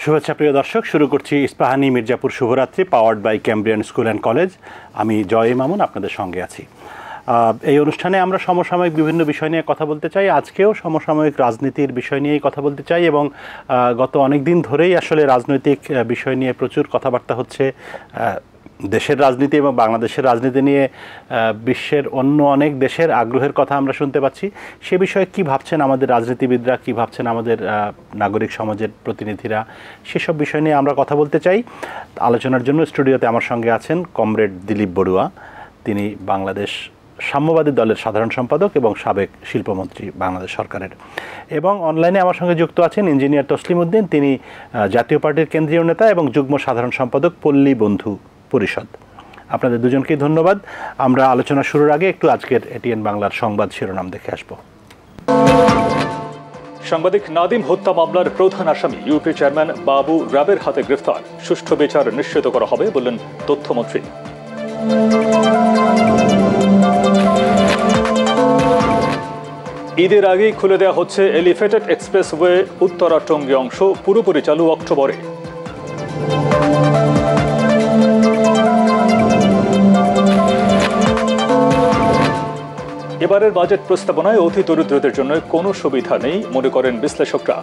শুভেচ্ছা প্রিয় দর্শক, শুরু করছি ইস্পাহানি মির্জাপুর শুভরাত্রি powered by Cambrian school and college. আমি জয় মামুন আপনাদের সঙ্গে আছি। এই অনুষ্ঠানে আমরা সমসাময়িক বিভিন্ন বিষয় নিয়ে কথা বলতে চাই। আজকেও সমসাময়িক রাজনীতির বিষয় নিয়েই কথা বলতে চাই এবং গত অনেক দিন ধরেই আসলে রাজনৈতিক বিষয় নিয়ে প্রচুর কথাবার্তা হচ্ছে। দেশের রাজনীতি এবং বাংলাদেশের রাজনীতি নিয়ে বিশ্বের অন্য অনেক দেশের আগ্রহের কথা আমরা শুনতে পাচ্ছি। সে বিষয়ে কী ভাবছেন আমাদের রাজনীতিবিদরা, কী ভাবছেন আমাদের নাগরিক সমাজের প্রতিনিধিরা, সেসব বিষয় নিয়ে আমরা কথা বলতে চাই। আলোচনার জন্য স্টুডিওতে আমার সঙ্গে আছেন কমরেড দিলীপ বড়ুয়া। তিনি বাংলাদেশ সাম্যবাদী দলের সাধারণ সম্পাদক এবং সাবেক শিল্পমন্ত্রী বাংলাদেশ সরকারের। এবং অনলাইনে আমার সঙ্গে যুক্ত আছেন ইঞ্জিনিয়ার তসলিম উদ্দিন। তিনি জাতীয় পার্টির কেন্দ্রীয় নেতা এবং যুগ্ম সাধারণ সম্পাদক পল্লী বন্ধু পরিষদ। আপনাদের দুজনকেই ধন্যবাদ। আমরা আলোচনা শুরুর আগে একটু আজকের এটিএন বাংলার সংবাদ শিরোনাম দেখে আসব। সাংবাদিক নাদিম হত্যা মামলার প্রধান আসামি ইউপি চেয়ারম্যান বাবু রাবের হাতে গ্রেফতার। সুষ্ঠু বিচার নিশ্চিত করা হবে বললেন তথ্যমন্ত্রী। ঈদের আগেই খুলে দেওয়া হচ্ছে এলিভেটেড এক্সপ্রেসওয়ে উত্তরা টঙ্গী অংশ, পুরোপুরি চালু অক্টোবরে। এবারের বাজেট প্রস্তাবনায় অতি দরিদ্রদের জন্য কোনো সুবিধা নেই মনে করেন বিশ্লেষকরা।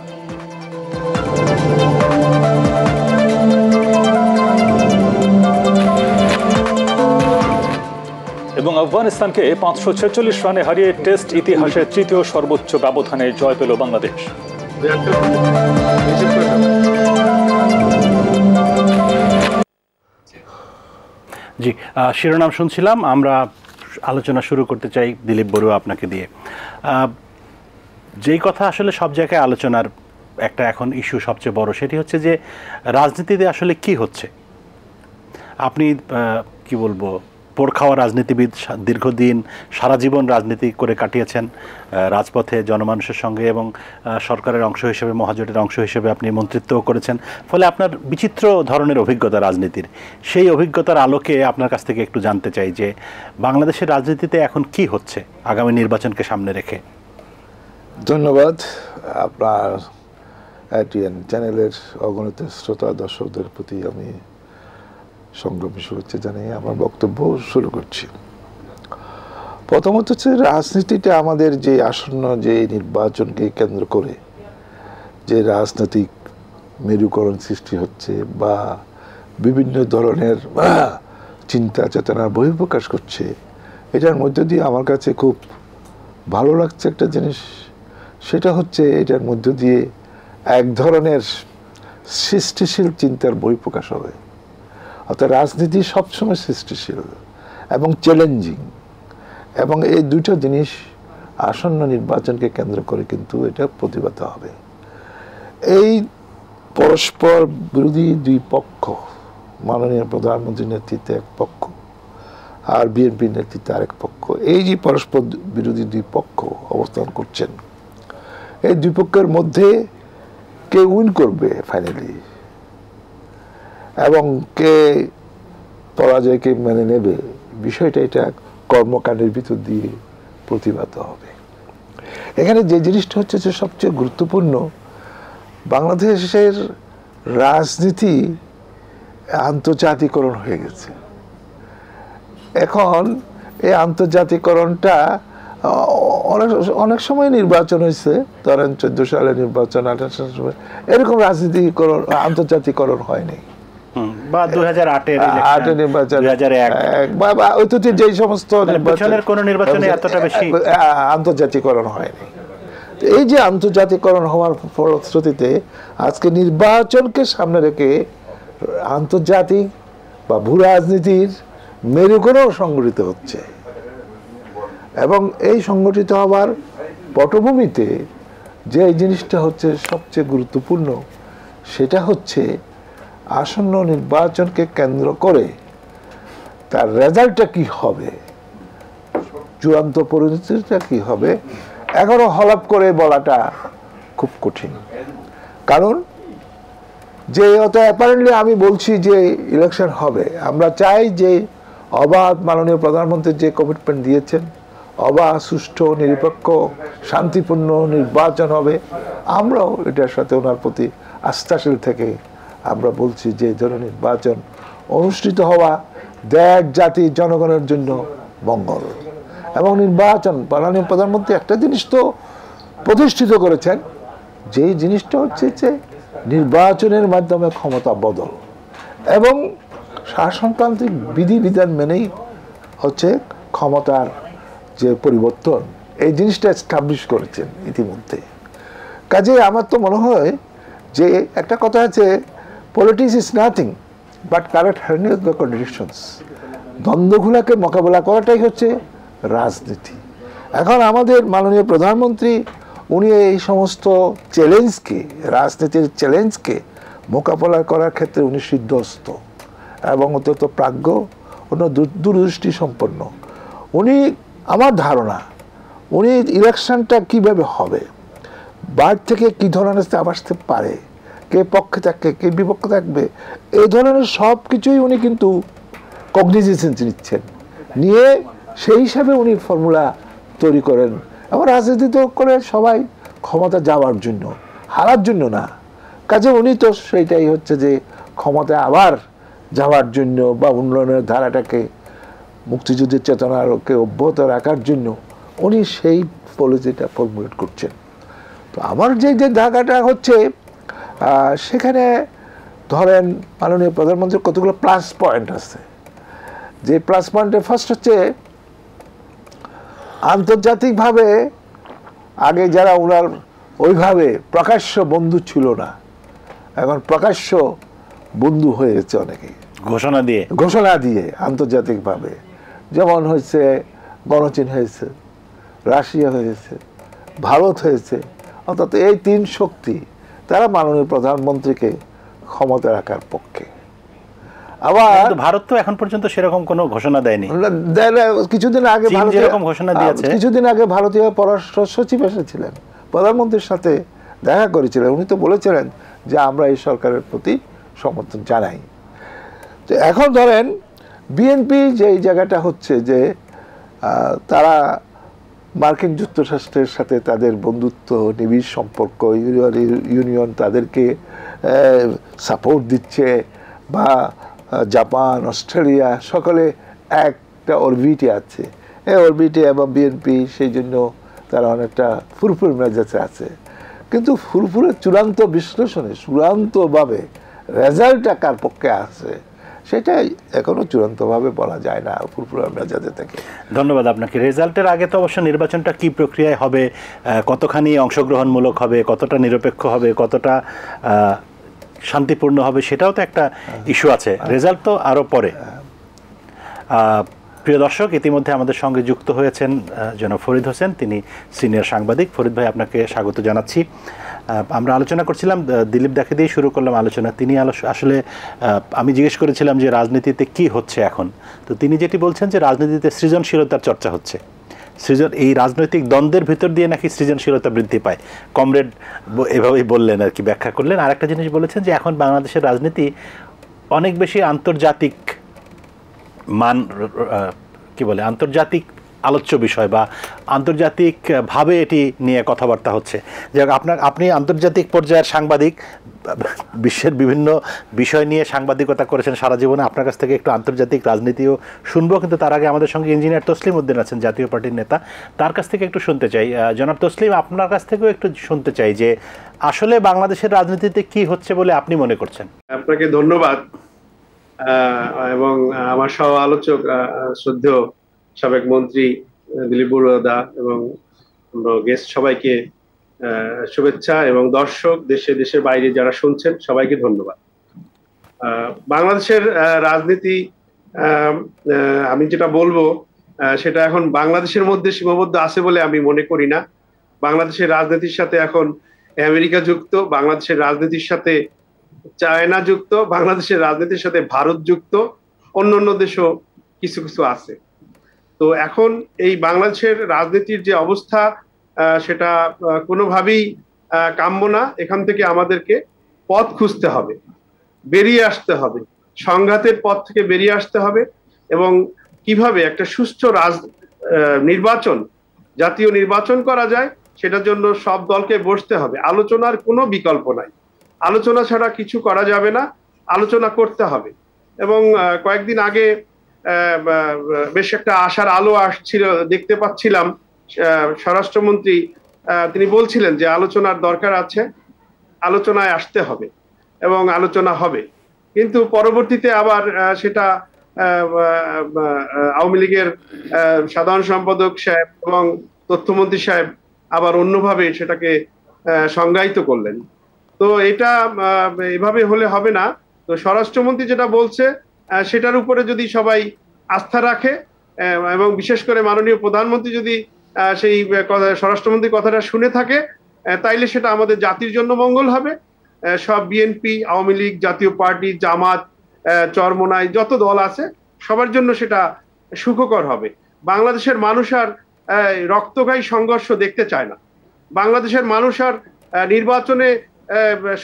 এবং আফগানিস্তানকে 546 রানে হারিয়ে টেস্ট ইতিহাসে তৃতীয় সর্বোচ্চ ব্যবধানে জয় পেল বাংলাদেশ। জি, শিরোনাম শুনছিলাম। আমরা আলোচনা শুরু করতে চাই দিলীপ বড়ুয়া আপনাকে দিয়ে। যেই কথা আসলে সব জায়গায় আলোচনার একটা এখন ইস্যু সবচেয়ে বড়, সেটি হচ্ছে যে রাজনীতিতে আসলে কি হচ্ছে। আপনি কি বলবো, পোড়খাওয়া রাজনীতিবিদ, দীর্ঘদিন সারা জীবন রাজনীতি করে কাটিয়েছেন রাজপথে জনমানুষের সঙ্গে এবং সরকারের অংশ হিসেবে, মহাজোটের অংশ হিসেবে আপনি মন্ত্রিত্বও করেছেন। ফলে আপনার বিচিত্র ধরনের অভিজ্ঞতা রাজনীতির। সেই অভিজ্ঞতার আলোকে আপনার কাছ থেকে একটু জানতে চাই যে বাংলাদেশের রাজনীতিতে এখন কি হচ্ছে আগামী নির্বাচনকে সামনে রেখে। ধন্যবাদ। আপনার এটিএন চ্যানেলের অগণিত শ্রোতা দর্শকদের প্রতি আমি সংগ্রামী শুভেচ্ছা জানিয়ে আমার বক্তব্য শুরু করছি। প্রথমত হচ্ছে রাজনীতিটা আমাদের যে আসন্ন যে নির্বাচনকে কেন্দ্র করে যে রাজনৈতিক মেরুকরণ সৃষ্টি হচ্ছে বা বিভিন্ন ধরনের চিন্তা চেতনার বহিঃপ্রকাশ করছে, এটার মধ্য দিয়ে আমার কাছে খুব ভালো লাগছে একটা জিনিস। সেটা হচ্ছে এটার মধ্য দিয়ে এক ধরনের সৃষ্টিশীল চিন্তার বহিঃপ্রকাশ হবে। অর্থাৎ রাজনীতি সবসময় সৃষ্টিশীল এবং চ্যালেঞ্জিং, এবং এই দুটো জিনিস আসন্ন নির্বাচনকে কেন্দ্র করে কিন্তু এটা প্রতিভাত হবে। এই পরস্পর বিরোধী দুই পক্ষ, মাননীয় প্রধানমন্ত্রীর নেতৃত্বে এক পক্ষ আর বিএনপির নেতৃত্বে আরেক পক্ষ, এই যে পরস্পর বিরোধী দুই পক্ষ অবস্থান করছেন, এই দুই পক্ষের মধ্যে কে উইন করবে ফাইনালি এবং কে পরাজয়কে মেনে নেবে, বিষয়টা এটা কর্মকাণ্ডের ভিতর দিয়ে প্রতিভাত হবে। এখানে যে জিনিসটা হচ্ছে যে সবচেয়ে গুরুত্বপূর্ণ, বাংলাদেশের রাজনীতি আন্তর্জাতিকরণ হয়ে গেছে। এখন এই আন্তর্জাতিকরণটা অনেক সময় নির্বাচন হয়েছে, ধরেন 14 সালে নির্বাচন, 18 সালের সময় এরকম রাজনীতিকরণ আন্তর্জাতিকরণ হয়নি। বা 2008 নির্বাচন, 2001 বা অতীতে যেই সমস্ত নির্বাচনে এতটা বেশি আন্তর্জাতিকরণ হয়নি। এই যে আন্তর্জাতিকরণ হওয়ার ফলশ্রুতিতে আজকে নির্বাচনকে সামনে রেখে আন্তর্জাতিক বা ভূ রাজনীতির মেরুকরণ সংগঠিত হচ্ছে, এবং এই সংগঠিত হওয়ার পটভূমিতে যে জিনিসটা হচ্ছে সবচেয়ে গুরুত্বপূর্ণ, সেটা হচ্ছে আসন্ন নির্বাচনকে কেন্দ্র করে তার রেজাল্টটা কি হবে, চূড়ান্ত পরিণতিটা কি হবে, এখনো হলফ করে বলাটা খুব কঠিন। কারণ যে অ্যাপারেন্টলি আমি বলছি যে ইলেকশন হবে, আমরা চাই যে অবাধ, মাননীয় প্রধানমন্ত্রী যে কমিটমেন্ট দিয়েছেন, অবাধ, সুষ্ঠু, নিরপেক্ষ, শান্তিপূর্ণ নির্বাচন হবে, আমরাও এটার সাথে ওনার প্রতি আস্থাশীল থেকে আমরা বলছি যে এই ধরনের নির্বাচন অনুষ্ঠিত হওয়া দেশ জাতি জনগণের জন্য মঙ্গল। এবং নির্বাচন মাননীয় প্রধানমন্ত্রী একটা জিনিস তো প্রতিষ্ঠিত করেছেন, যেই জিনিসটা হচ্ছে যে নির্বাচনের মাধ্যমে ক্ষমতা বদল এবং শাসনতান্ত্রিক বিধিবিধান মেনেই হচ্ছে ক্ষমতার যে পরিবর্তন, এই জিনিসটা এস্টাবলিশ করেছেন ইতিমধ্যে। কাজে আমার তো মনে হয় যে একটা কথা আছে, politics is nothing but correct handling of the conditions. দ্বন্দ্বগুলোকে মোকাবেলা করাটাই হচ্ছে রাজনীতি। এখন আমাদের মাননীয় প্রধানমন্ত্রী উনি এই সমস্ত চ্যালেঞ্জকে, রাজনীতির চ্যালেঞ্জকে মোকাবেলা করার ক্ষেত্রে উনি সিদ্ধহস্ত এবং অত্যন্ত প্রাজ্ঞ, দূরদৃষ্টি সম্পন্ন। উনি, আমার ধারণা, উনি ইলেকশনটা কিভাবে হবে, বাইরে থেকে কী ধরনের চাপ আসতে পারে, কে পক্ষে থাকবে কে বিপক্ষে থাকবে, এই ধরনের সব কিছুই উনি কিন্তু কগনিজেশন নিচ্ছেন, নিয়ে সেই হিসাবে উনি ফর্মুলা তৈরি করেন। এবং রাজনীতি তো করে সবাই ক্ষমতা যাওয়ার জন্য, হারার জন্য না। কাজে উনি তো সেইটাই হচ্ছে যে ক্ষমতায় আবার যাওয়ার জন্য বা উন্নয়নের ধারাটাকে, মুক্তিযুদ্ধের চেতনাকে অব্যাহত রাখার জন্য উনি সেই পলিসিটা ফর্মুলেট করছেন। তো আমার যে ধারাটা হচ্ছে সেখানে ধরেন মাননীয় প্রধানমন্ত্রীর কতগুলো প্লাস পয়েন্ট আছে। যে প্লাস পয়েন্টে ফার্স্ট হচ্ছে আন্তর্জাতিকভাবে আগে যারা ওনার ওইভাবে প্রকাশ্য বন্ধু ছিল না, এখন প্রকাশ্য বন্ধু হয়ে গেছে অনেকে, ঘোষণা দিয়ে আন্তর্জাতিকভাবে। যেমন হয়েছে গণচীন হয়েছে, রাশিয়া হয়েছে, ভারত হয়েছে। অর্থাৎ এই তিন শক্তি তারা মাননীয় প্রধানমন্ত্রীকে ক্ষমতা রাখার পক্ষে। আবার ভারত তো এখন পর্যন্ত সেরকম কোনো ঘোষণা দেয়নি। কিছুদিন আগে ঘোষণা দিয়েছে, কিছুদিন আগে ভারতীয় পররাষ্ট্র সচিব এসেছিলেন, প্রধানমন্ত্রীর সাথে দেখা করেছিলেন। উনি তো বলেছিলেন যে আমরা এই সরকারের প্রতি সমর্থন জানাই। তো এখন ধরেন বিএনপি যে এই জায়গাটা হচ্ছে যে তারা মার্কিন যুক্তরাষ্ট্রের সাথে তাদের বন্ধুত্ব, নিবিড় সম্পর্ক, ইউনিয়ন তাদেরকে সাপোর্ট দিচ্ছে, বা জাপান, অস্ট্রেলিয়া সকলে একটা অরবিটে আছে। এই অরবিটে এবং বিএনপি সেই জন্য তারা অনেকটা ফুরফুর মেজাজে আছে। কিন্তু ফুরফুরের চূড়ান্ত বিশ্লেষণে, চূড়ান্তভাবে রেজাল্টটা কার পক্ষে আছে সেটাই এখনো চূড়ান্তভাবে বলা যায় না ফুরফুরা মেজাজে থেকে। ধন্যবাদ আপনাকে। রেজাল্টের আগে তো অবশ্য নির্বাচনটা কি প্রক্রিয়ায় হবে, কতখানি অংশগ্রহণমূলক হবে, কতটা নিরপেক্ষ হবে, কতটা শান্তিপূর্ণ হবে, সেটাও তো একটা ইস্যু আছে। রেজাল্ট তো আরও পরে। প্রিয় দর্শক, ইতিমধ্যে আমাদের সঙ্গে যুক্ত হয়েছেন জনাব ফরিদ হোসেন, তিনি সিনিয়র সাংবাদিক। ফরিদ ভাই, আপনাকে স্বাগত জানাচ্ছি। আমরা আলোচনা করছিলাম, দিলীপ দাকে দিয়ে শুরু করলাম আলোচনা। তিনি আসলে আমি জিজ্ঞেস করেছিলাম যে রাজনীতিতে কি হচ্ছে এখন, তো তিনি যেটি বলছেন যে রাজনীতিতে সৃজনশীলতার চর্চা হচ্ছে। এই রাজনৈতিক দ্বন্দ্বের ভিতর দিয়ে নাকি সৃজনশীলতা বৃদ্ধি পায়। কমরেড এভাবেই বললেন আর কি, ব্যাখ্যা করলেন। আর একটা জিনিস বলেছেন যে এখন বাংলাদেশের রাজনীতি অনেক বেশি আন্তর্জাতিক আন্তর্জাতিক আলোচ্য বিষয় বা আন্তর্জাতিকভাবে এটি নিয়ে কথাবার্তা হচ্ছে। যে আপনি আন্তর্জাতিক পর্যায়ের সাংবাদিক, বিশ্বের বিভিন্ন বিষয় নিয়ে সাংবাদিকতা করেছেন সারা জীবনে। আপনার কাছ থেকে একটু আন্তর্জাতিক রাজনীতিও শুনবো, কিন্তু তার আগে আমাদের সঙ্গে ইঞ্জিনিয়ার তসলিম উদ্দিন আছেন, জাতীয় পার্টির নেতা। তার কাছ থেকে একটু শুনতে চাই। জনাব তসলিম, আপনার কাছ থেকেও একটু শুনতে চাই যে আসলে বাংলাদেশের রাজনীতিতে কি হচ্ছে বলে আপনি মনে করছেন। আপনাকে ধন্যবাদ, এবং আমার সহ আলোচক শ্রদ্ধেয় সাবেক মন্ত্রী দিলীপ বড়ুয়া এবং গেস্ট সবাইকে শুভেচ্ছা, এবং দর্শক দেশের বাইরে যারা শুনছেন সবাইকে ধন্যবাদ। বাংলাদেশের রাজনীতি, আমি যেটা বলবো সেটা এখন বাংলাদেশের মধ্যে সীমাবদ্ধ আছে বলে আমি মনে করি না। বাংলাদেশের রাজনীতির সাথে এখন আমেরিকা যুক্ত, বাংলাদেশের রাজনীতির সাথে চায়না যুক্ত, বাংলাদেশের রাজনীতির সাথে ভারত যুক্ত, অন্যান্য দেশও কিছু কিছু আছে। তো এখন এই বাংলাদেশের রাজনীতির যে অবস্থা সেটা কোনোভাবেই কাম্য না। এখান থেকে আমাদেরকে পথ খুঁজতে হবে, বেরিয়ে আসতে হবে, সংঘাতের পথ থেকে বেরিয়ে আসতে হবে, এবং কিভাবে একটা সুষ্ঠু নির্বাচন, জাতীয় নির্বাচন করা যায় সেটার জন্য সব দলকে বসতে হবে। আলোচনার কোনো বিকল্প নাই। আলোচনা ছাড়া কিছু করা যাবে না, আলোচনা করতে হবে। এবং কয়েকদিন আগে বেশ একটা আশার আলো আসছিল, দেখতে পাচ্ছিলাম স্বরাষ্ট্রমন্ত্রী তিনি বলছিলেন যে আলোচনার দরকার আছে, আলোচনায় আসতে হবে এবং আলোচনা হবে। কিন্তু পরবর্তীতে আবার সেটা আওয়ামী লীগের সাধারণ সম্পাদক সাহেব এবং তথ্যমন্ত্রী সাহেব আবার অন্যভাবে সেটাকে সংজ্ঞায়িত করলেন। তো এটা এভাবে হলে হবে না। তো স্বরাষ্ট্রমন্ত্রী যেটা বলছে সেটার উপরে যদি সবাই আস্থা রাখে এবং বিশেষ করে মাননীয় প্রধানমন্ত্রী যদি সেই স্বরাষ্ট্রমন্ত্রীর কথাটা শুনে থাকে, তাইলে সেটা আমাদের জাতির জন্য মঙ্গল হবে। সব বিএনপি, আওয়ামী লীগ, জাতীয় পার্টি, জামাত, চরমোনাই যত দল আছে সবার জন্য সেটা সুখকর হবে। বাংলাদেশের মানুষ আর রক্তগায়ী সংঘর্ষ দেখতে চায় না। বাংলাদেশের মানুষ আর নির্বাচনে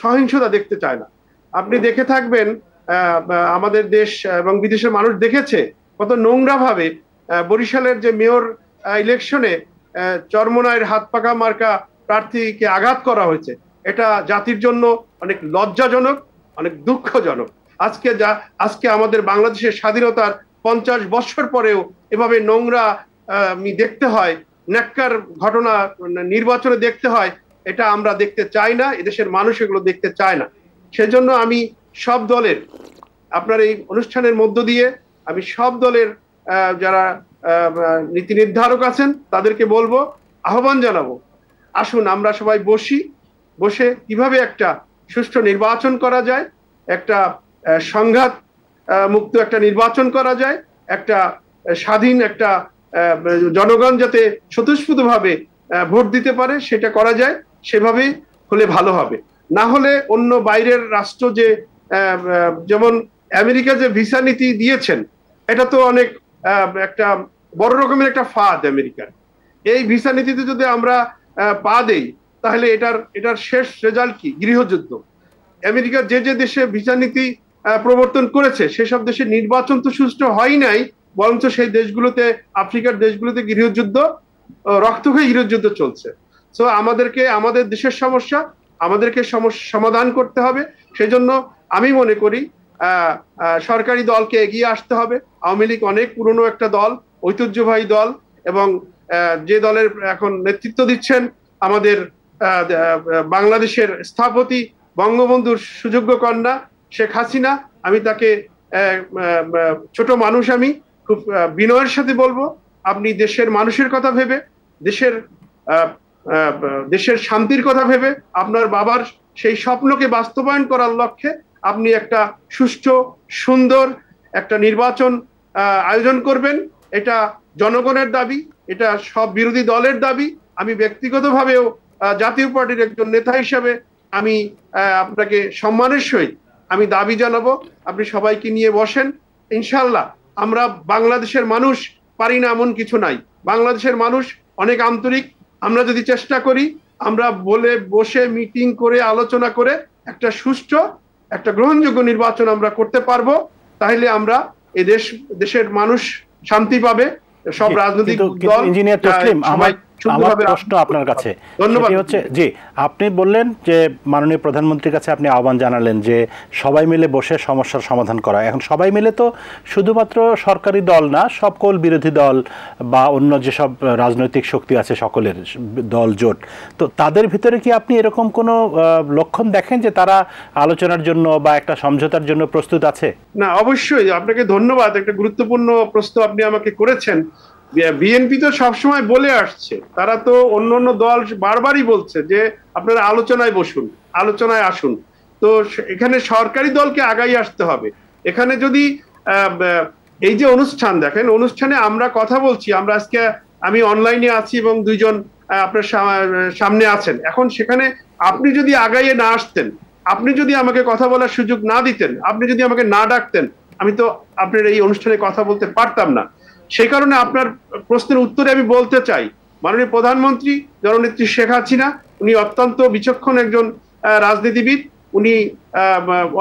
সহিংসতা দেখতে চায় না। আপনি দেখে থাকবেন আমাদের দেশ এবং বিদেশের মানুষ দেখেছে কত নোংরা ভাবে বরিশালের যে মেয়র ইলেকশনে চরমোনাইয়ের হাত পাকা মার্কা প্রার্থীকে আঘাত করা হয়েছে। এটা জাতির জন্য অনেক লজ্জাজনক, অনেক দুঃখজনক। আজকে আমাদের বাংলাদেশের স্বাধীনতার 50 বছর পরেও এভাবে নোংরা দেখতে হয়, ন্যাক্কার ঘটনা নির্বাচনে দেখতে হয়, এটা আমরা দেখতে চাই না। এদেশের মানুষ এগুলো দেখতে চায় না। সেজন্য আমি সব দলের, আপনার এই অনুষ্ঠানের মধ্য দিয়ে আমি সব দলের যারা নীতি নির্ধারক আছেন তাদেরকে বলবো, আহ্বান জানাবো, আসুন আমরা সবাই বসে কিভাবে একটা সুষ্ঠু নির্বাচন করা যায়, একটা সংঘাত মুক্ত একটা নির্বাচন করা যায়, একটা স্বাধীন একটা জনগণ যাতে স্বতঃস্ফূর্তভাবে ভোট দিতে পারে সেটা করা যায়, সেভাবেই হলে ভালো হবে। না হলে অন্য বাইরের রাষ্ট্র যে যেমন আমেরিকা যে ভিসা নীতি দিয়েছেন, এটা তো অনেক একটা বড় রকমের একটা ফাঁদ আমেরিকার। এই ভিসা নীতিতে যদি আমরা পা দেই তাহলে এটার শেষ রেজাল্ট কি? গৃহযুদ্ধ। আমেরিকা যে দেশে ভিসা নীতি প্রবর্তন করেছে সেসব দেশে নির্বাচন তো সুষ্ঠু হয় নাই, বরঞ্চ সেই দেশগুলোতে, আফ্রিকার দেশগুলোতে গৃহযুদ্ধ, রক্তক্ষয়ী গৃহযুদ্ধ চলছে। সো আমাদের দেশের সমস্যা আমাদেরকে সমাধান করতে হবে। সেজন্য আমি মনে করি সরকারি দলকে এগিয়ে আসতে হবে। আওয়ামী লীগ অনেক পুরনো একটা দল, ঐতিহ্যবাহী দল, এবং যে দলের এখন নেতৃত্ব দিচ্ছেন আমাদের বাংলাদেশের স্থপতি বঙ্গবন্ধুর সুযোগ্য কন্যা শেখ হাসিনা, আমি তাকে ছোট মানুষ, আমি খুব বিনয়ের সাথে বলবো, আপনি দেশের মানুষের কথা ভেবে, দেশের শান্তির কথা ভেবে, আপনার বাবার সেই স্বপ্নকে বাস্তবায়ন করার লক্ষ্যে আপনি একটা সুষ্ঠু সুন্দর একটা নির্বাচন আয়োজন করবেন। এটা জনগণের দাবি, এটা সব বিরোধী দলের দাবি। আমি ব্যক্তিগতভাবেও জাতীয় পার্টির একজন নেতা হিসেবে আমি আপনাকে সম্মানের সহিত আমি দাবি জানাবো, আপনি সবাইকে নিয়ে বসেন। ইনশাল্লাহ আমরা বাংলাদেশের মানুষ পারি না এমন কিছু নাই। বাংলাদেশের মানুষ অনেক আন্তরিক। আমরা যদি চেষ্টা করি, আমরা বসে মিটিং করে আলোচনা করে একটা সুষ্ঠু, একটা গ্রহণযোগ্য নির্বাচন আমরা করতে পারবো, তাহলে আমরা এই দেশের মানুষ শান্তি পাবে। সব রাজনৈতিক দল, ইঞ্জিনিয়ার তসলিম, আমার প্রশ্ন আপনার কাছে হচ্ছে, জি, আপনি বললেন যে মাননীয় প্রধানমন্ত্রীর কাছে আপনি আহ্বান জানালেন যে সবাই মিলে বসে সমস্যার সমাধান করা। এখন সবাই মিলে তো শুধুমাত্র সরকারি দল না, সকল বিরোধী দল বা অন্য যেসব রাজনৈতিক শক্তি আছে সকলের দল জোট, তো তাদের ভিতরে কি আপনি এরকম কোনো লক্ষণ দেখেন যে তারা আলোচনার জন্য বা একটা সমঝোতার জন্য প্রস্তুত আছে? না, অবশ্যই। আপনাকে ধন্যবাদ, একটা গুরুত্বপূর্ণ প্রশ্ন আপনি আমাকে করেছেন। বিএনপি তো সবসময় বলে আসছে, তারা তো অন্য দল বারবারই বলছে যে আপনারা আলোচনায় বসুন, আলোচনায় আসুন। তো এখানে সরকারি দলকে আগাই আসতে হবে। এখানে যদি এই যে অনুষ্ঠান দেখেন, অনুষ্ঠানে আমরা কথা বলছি, আমরা আজকে আমি অনলাইনে আছি এবং দুইজন আপনার সামনে আছেন। এখন সেখানে আপনি যদি আগাইয়ে না আসতেন, আপনি যদি আমাকে কথা বলার সুযোগ না দিতেন, আপনি যদি আমাকে না ডাকতেন, আমি তো আপনার এই অনুষ্ঠানে কথা বলতে পারতাম না। সেই কারণে আপনার প্রশ্নের উত্তরে আমি বলতে চাই, মাননীয় প্রধানমন্ত্রী জননেত্রী শেখ হাসিনা, উনি অত্যন্ত বিচক্ষণ একজন রাজনীতিবিদ। উনি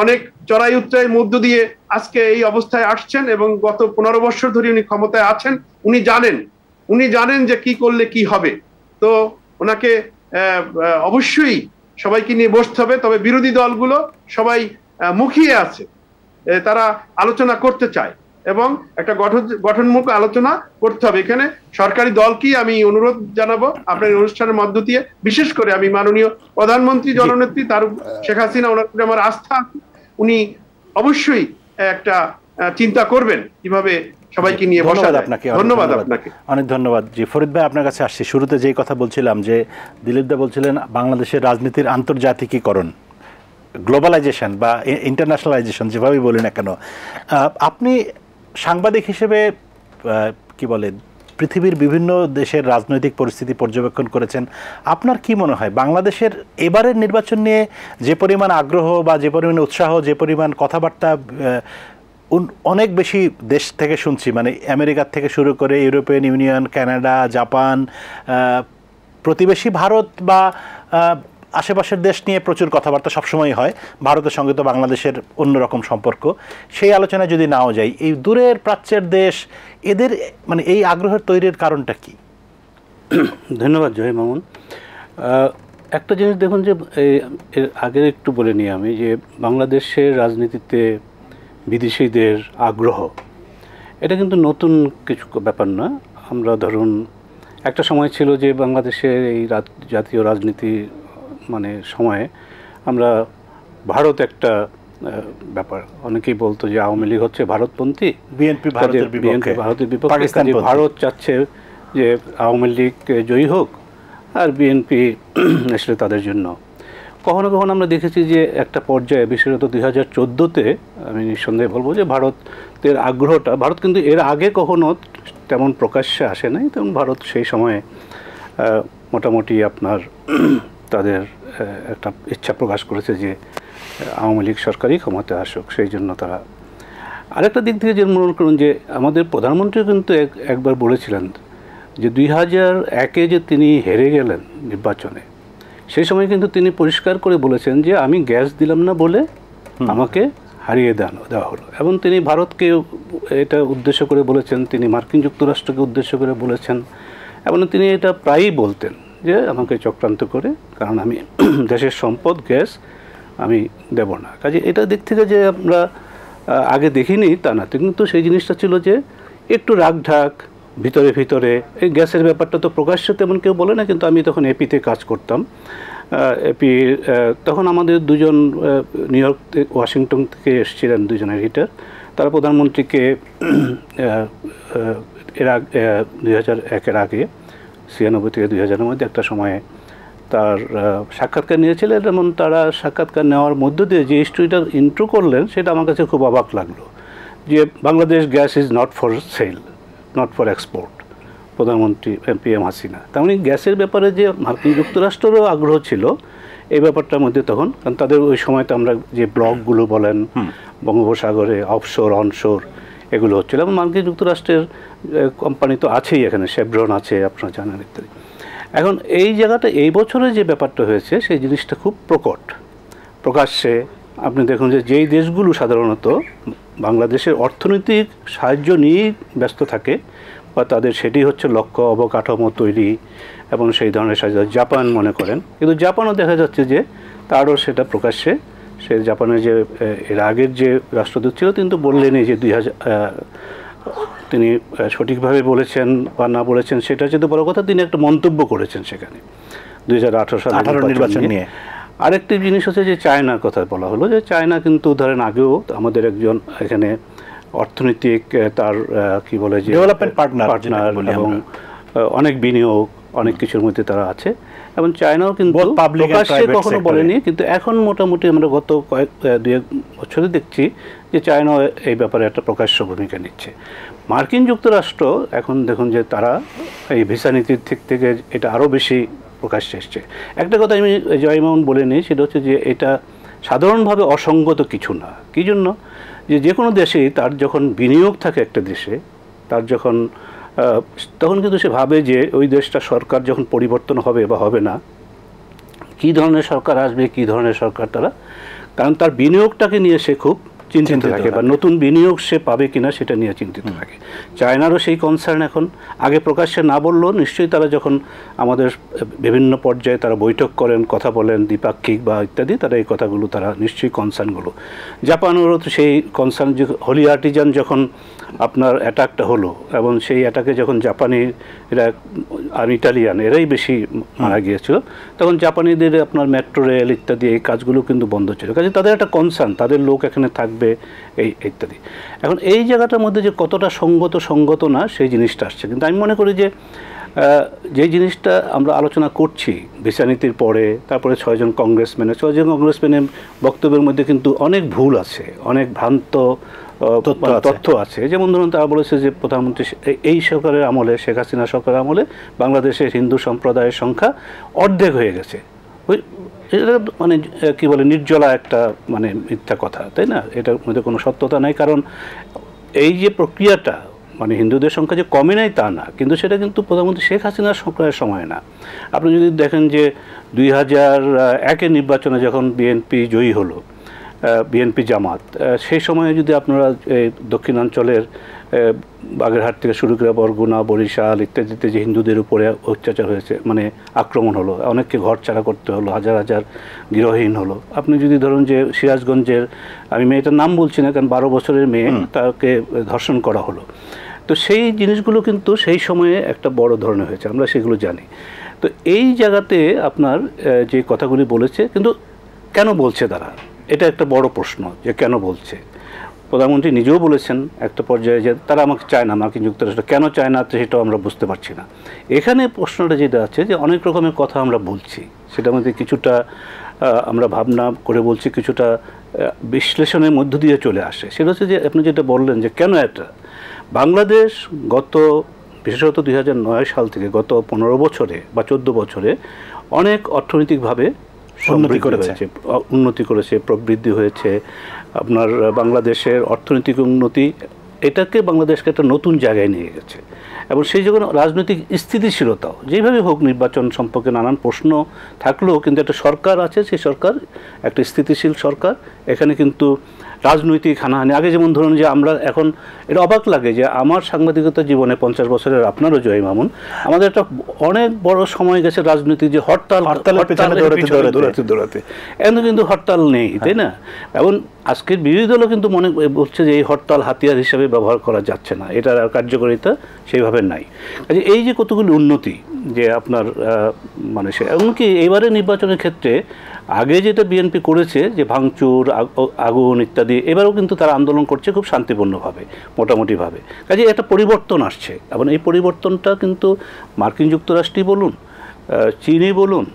অনেক চড়াই উতরাইয়ের মধ্য দিয়ে আজকে এই অবস্থায় আসছেন এবং গত 15 বছর ধরে উনি ক্ষমতায় আছেন। উনি জানেন যে কি করলে কি হবে। তো ওনাকে অবশ্যই সবাইকে নিয়ে বসতে হবে। তবে বিরোধী দলগুলো সবাই মুখিয়ে আছে, তারা আলোচনা করতে চায় এবং একটা গঠনমূলক আলোচনা করতে হবে। এখানে সরকারি দলকেই আমি অনুরোধ জানাবো আপনার অনুষ্ঠানের মধ্য দিয়ে, বিশেষ করে আমি মাননীয় প্রধানমন্ত্রী জননেত্রী তার শেখ হাসিনা, ওনার আমার আস্থা, উনি অবশ্যই একটা চিন্তা করবেন কিভাবে সবাইকে নিয়ে বসা যায়। ধন্যবাদ আপনাকে, অনেক ধন্যবাদ। জি ফরিদ ভাই, আপনার কাছে আসছি। শুরুতে যেই কথা বলছিলাম যে দিলীপ দা বলছিলেন বাংলাদেশের রাজনীতির আন্তর্জাতিকীকরণ, গ্লোবালাইজেশন বা ইন্টারন্যাশনালাইজেশন, যেভাবেই বলি না কেন, আপনি সাংবাদিক হিসেবে কি বলে পৃথিবীর বিভিন্ন দেশের রাজনৈতিক পরিস্থিতি পর্যবেক্ষণ করেছেন। আপনার কি মনে হয় বাংলাদেশের এবারের নির্বাচন নিয়ে যে পরিমাণ আগ্রহ বা যে পরিমাণ উৎসাহ, যে পরিমাণ কথাবার্তা অনেক বেশি দেশ থেকে শুনছি, মানে আমেরিকার থেকে শুরু করে ইউরোপিয়ান ইউনিয়ন, কানাডা, জাপান, প্রতিবেশী ভারত বা আশেপাশের দেশ নিয়ে প্রচুর কথাবার্তা সবসময় হয়। ভারতের সঙ্গে তো বাংলাদেশের অন্যরকম সম্পর্ক, সেই আলোচনায় যদি নাও যাই, এই দূরের প্রাচ্যের দেশ এদের মানে এই আগ্রহের তৈরির কারণটা কি? ধন্যবাদ জয় মামুন। একটা জিনিস দেখুন যে এর আগে একটু বলে নিই আমি, যে বাংলাদেশের রাজনীতিতে বিদেশিদের আগ্রহ এটা কিন্তু নতুন কিছু ব্যাপার না। আমরা ধরুন একটা সময় ছিল যে বাংলাদেশের এই জাতীয় রাজনীতি মানে সময়ে আমরা ভারত একটা ব্যাপার, অনেকেই বলতো যে আওয়ামী লীগ হচ্ছে ভারতপন্থী, বিএনপি ভারতের বিপক্ষে, ভারত চাচ্ছে যে আওয়ামী লীগ জয়ী হোক আর বিএনপি আসলে তাদের জন্য। কখনো কখনো আমরা দেখেছি যে একটা পর্যায়ে, বিশেষত 2014-তে আমি নিঃসন্দেহে বলবো যে ভারতের আগ্রহটা, ভারত কিন্তু এর আগে কখনো তেমন প্রকাশ্যে আসে নাই, তেমন ভারত সেই সময়ে মোটামুটি আপনার তাদের একটা ইচ্ছা প্রকাশ করেছে যে আওয়ামী লীগ সরকারই ক্ষমতায় আসুক। সেই জন্য তারা আরেকটা দিক থেকে যে মনে করুন যে আমাদের প্রধানমন্ত্রী কিন্তু একবার বলেছিলেন যে 2001-এ যে তিনি হেরে গেলেন নির্বাচনে, সেই সময় কিন্তু তিনি পরিষ্কার করে বলেছেন যে আমি গ্যাস দিলাম না বলে আমাকে হারিয়ে দেওয়া হলো। এবং তিনি ভারতকে এটা উদ্দেশ্য করে বলেছেন, তিনি মার্কিন যুক্তরাষ্ট্রকে উদ্দেশ্য করে বলেছেন, এবং তিনি এটা প্রায়ই বলতেন যে আমাকে চক্রান্ত করে, কারণ আমি দেশের সম্পদ গ্যাস আমি দেব না। কাজে এটা দিক থেকে যে আমরা আগে দেখিনি তা না, কিন্তু সেই জিনিসটা ছিল যে একটু রাগঢাক ভিতরে ভিতরে। এই গ্যাসের ব্যাপারটা তো প্রকাশ্যে তেমন কেউ বলে না, কিন্তু আমি তখন এপিতে কাজ করতাম। এপি তখন আমাদের দুজন নিউ ইয়র্ক ওয়াশিংটন থেকে এসেছিলেন, দুজন এডিটর। তারা প্রধানমন্ত্রীকে এর আগে 2001-এর আগে 96 থেকে 2000-এর মধ্যে একটা সময়ে তার সাক্ষাৎকার নিয়েছিলেন, এবং তারা সাক্ষাৎকার নেওয়ার মধ্য দিয়ে যে স্টোরিটা ইন্ট্রো করলেন সেটা আমার কাছে খুব অবাক লাগলো, যে Bangladesh gas is not for sale, not for export, প্রধানমন্ত্রী PM হাসিনা। তার মানে গ্যাসের ব্যাপারে যে মার্কিন যুক্তরাষ্ট্রেরও আগ্রহ ছিল এই ব্যাপারটার মধ্যে তখন, কারণ তাদের ওই সময়তে আমরা যে ব্লকগুলো বলেন বঙ্গোপসাগরে অফশোর অনশোর এগুলো হচ্ছিল, এবং মার্কিন যুক্তরাষ্ট্রের কোম্পানি তো আছেই এখানে, শেভরন আছে আপনারা জানেন ইত্যাদি। এখন এই জায়গাটা এই বছরে যে ব্যাপারটা হয়েছে সেই জিনিসটা খুব প্রকাশ্যে আপনি দেখুন যে যেই দেশগুলো সাধারণত বাংলাদেশের অর্থনৈতিক সাহায্য নিয়েই ব্যস্ত থাকে বা তাদের সেটি হচ্ছে লক্ষ্য, অবকাঠামো তৈরি এবং সেই ধরনের সাহায্য, জাপান মনে করেন, কিন্তু জাপানও দেখা যাচ্ছে যে তারও সেটা প্রকাশ্যে, সে জাপানের যে এর আগের যে রাষ্ট্রদূত ছিল তিনি তো বললেনই যে তিনি সঠিকভাবে বলেছেন বা না বলেছেন সেটা হচ্ছে তো বড় কথা, তিনি একটা মন্তব্য করেছেন সেখানে 2018 সালের নির্বাচন নিয়ে। আরেকটি জিনিস হচ্ছে যে চায়নার কথা বলা হলো, যে চায়না কিন্তু ধরেন আগেও আমাদের একজন এখানে অর্থনৈতিক তার কি বলে যে ডেভেলপমেন্ট পার্টনার এবং অনেক বিনিয়োগ অনেক কিছুর মধ্যে তারা আছে, এবং চায়নাও কিন্তু প্রকাশ্যে কখনো বলেনি, কিন্তু এখন মোটামুটি আমরা গত দুই এক বছরে দেখছি যে চায়না এই ব্যাপারে একটা প্রকাশ্য ভূমিকা নিচ্ছে। মার্কিন যুক্তরাষ্ট্র এখন দেখুন যে তারা এই ভিসা নীতির দিক থেকে এটা আরও বেশি প্রকাশ্যে এসছে। একটা কথা আমি জয়মাউন বলে নিই, সেটা হচ্ছে যে এটা সাধারণভাবে অসঙ্গত কিছু না। কী জন্য? যে কোনো দেশেই তার যখন বিনিয়োগ থাকে একটা দেশে, তার যখন তখন কিন্তু সে ভাবে যে ওই দেশটা সরকার যখন পরিবর্তন হবে বা হবে না, কী ধরনের সরকার আসবে, কী ধরনের সরকার তারা, কারণ তার বিনিয়োগটাকে নিয়ে সে খুব চিন্তিত থাকে, বা নতুন বিনিয়োগ সে পাবে কিনা সেটা নিয়ে চিন্তিত থাকে। চায়নারও সেই কনসার্ন এখন, আগে প্রকাশ্যে না বললেও নিশ্চয়ই তারা যখন আমাদের বিভিন্ন পর্যায়ে তারা বৈঠক করেন, কথা বলেন দ্বিপাক্ষিক বা ইত্যাদি, তারা এই কথাগুলো তারা নিশ্চয়ই কনসার্নগুলো, জাপানেরও তো সেই কনসার্ন, যে হোলি আর্টিজান যখন আপনার অ্যাটাকটা হলো এবং সেই অ্যাটাকে যখন জাপানি এরা আর ইটালিয়ান এরাই বেশি মারা গিয়েছিল, তখন জাপানিদের আপনার মেট্রো রেল ইত্যাদি এই কাজগুলো কিন্তু বন্ধ ছিল। কাজে তাদের একটা কনসার্ন, তাদের লোক এখানে থাকবে এই ইত্যাদি। এখন এই জায়গাটার মধ্যে যে কতটা সঙ্গত না সেই জিনিসটা আসছে। কিন্তু আমি মনে করি যে যে জিনিসটা আমরা আলোচনা করছি ভিসা নীতির পরে, তারপরে 6 জন কংগ্রেসম্যানের বক্তব্যের মধ্যে কিন্তু অনেক ভুল আছে, অনেক ভ্রান্ত তথ্য আছে। যেমন ধরুন তারা বলেছে যে প্রধানমন্ত্রী এই সরকারের আমলে, শেখ হাসিনা সরকারের আমলে বাংলাদেশের হিন্দু সম্প্রদায়ের সংখ্যা অর্ধেক হয়ে গেছে। এটা মানে কি বলে, নির্জলা একটা মানে মিথ্যা কথা, তাই না? এটার মধ্যে কোনো সত্যতা নাই। কারণ এই যে প্রক্রিয়াটা, মানে হিন্দুদের সংখ্যা যে কমে নাই তা না, কিন্তু সেটা কিন্তু প্রধানমন্ত্রী শেখ হাসিনার সরকারের সময় না। আপনি যদি দেখেন যে 2001-এর নির্বাচনে যখন বিএনপি জয়ী হলো, বিএনপি জামাত, সেই সময়ে যদি আপনারা দক্ষিণাঞ্চলের বাগেরহাট থেকে শুরু করে বরগুনা, বরিশাল ইত্যাদিতে যে হিন্দুদের উপরে অত্যাচার হয়েছে, মানে আক্রমণ হলো, অনেককে ঘর ছাড়া করতে হলো, হাজার হাজার গৃহহীন হলো। আপনি যদি ধরুন যে সিরাজগঞ্জের, আমি মেয়েটার নাম বলছি না কারণ 12 বছরের মেয়ে, তাকে ধর্ষণ করা হলো, তো সেই জিনিসগুলো কিন্তু সেই সময়ে একটা বড় ধরনের হয়েছে, আমরা সেগুলো জানি। তো এই জায়গাতে আপনার যে কথাগুলি বলেছে, কিন্তু কেন বলছে তারা, এটা একটা বড় প্রশ্ন যে কেন বলছে। প্রধানমন্ত্রী নিজেও বলেছেন একটা পর্যায়ে যে তারা আমাকে চায় না, মার্কিন যুক্তরাষ্ট্র কেন চায় না সেটাও আমরা বুঝতে পারছি না। এখানে প্রশ্নটা যেটা আছে যে অনেক রকমের কথা আমরা বলছি, সেটার মধ্যে কিছুটা আমরা ভাবনা করে বলছি, কিছুটা বিশ্লেষণের মধ্য দিয়ে চলে আসে। সেটা হচ্ছে যে আপনি যেটা বললেন যে কেন এটা, বাংলাদেশ গত বিশেষত 2009 সাল থেকে গত 15 বছরে বা 14 বছরে অনেক অর্থনৈতিকভাবে উন্নতি করেছে, প্রবৃদ্ধি হয়েছে। আপনার বাংলাদেশের অর্থনৈতিক উন্নতি এটাকে বাংলাদেশকে একটা নতুন জায়গায় নিয়ে গেছে, এবং সেই জন্য রাজনৈতিক স্থিতিশীলতাও যেভাবে হোক, নির্বাচন সম্পর্কে নানান প্রশ্ন থাকলেও কিন্তু একটা সরকার আছে, সেই সরকার একটা স্থিতিশীল সরকার। এখানে কিন্তু রাজনৈতিক হানাহানি, আগে যেমন ধরুন যে আমরা এখন, এটা অবাক লাগে যে আমার সাংবাদিকতা জীবনে 50 বছরের, আপনারও জয় মামুন, আমাদের একটা অনেক বড় সময় গেছে রাজনৈতিক যে দৌড়াতে, এখন কিন্তু হরতাল নেই, তাই না? এবং আজকের বিরোধী দলও কিন্তু মনে বলছে যে এই হরতাল হাতিয়ার হিসেবে ব্যবহার করা যাচ্ছে না, এটার কার্যকারিতা সেইভাবে নাই। কাজে এই যে কতগুলি উন্নতি যে আপনার মানে সে, এমনকি এইবারে নির্বাচনের ক্ষেত্রে আগে যেটা বিএনপি করেছে যে ভাঙচুর, আগুন ইত্যাদি, এবারেও কিন্তু তারা আন্দোলন করছে খুব শান্তিপূর্ণভাবে, মোটামুটিভাবে। কাজে একটা পরিবর্তন আসছে, এবং এই পরিবর্তনটা কিন্তু মার্কিন যুক্তরাষ্ট্রই বলুন, চীনই বলুন,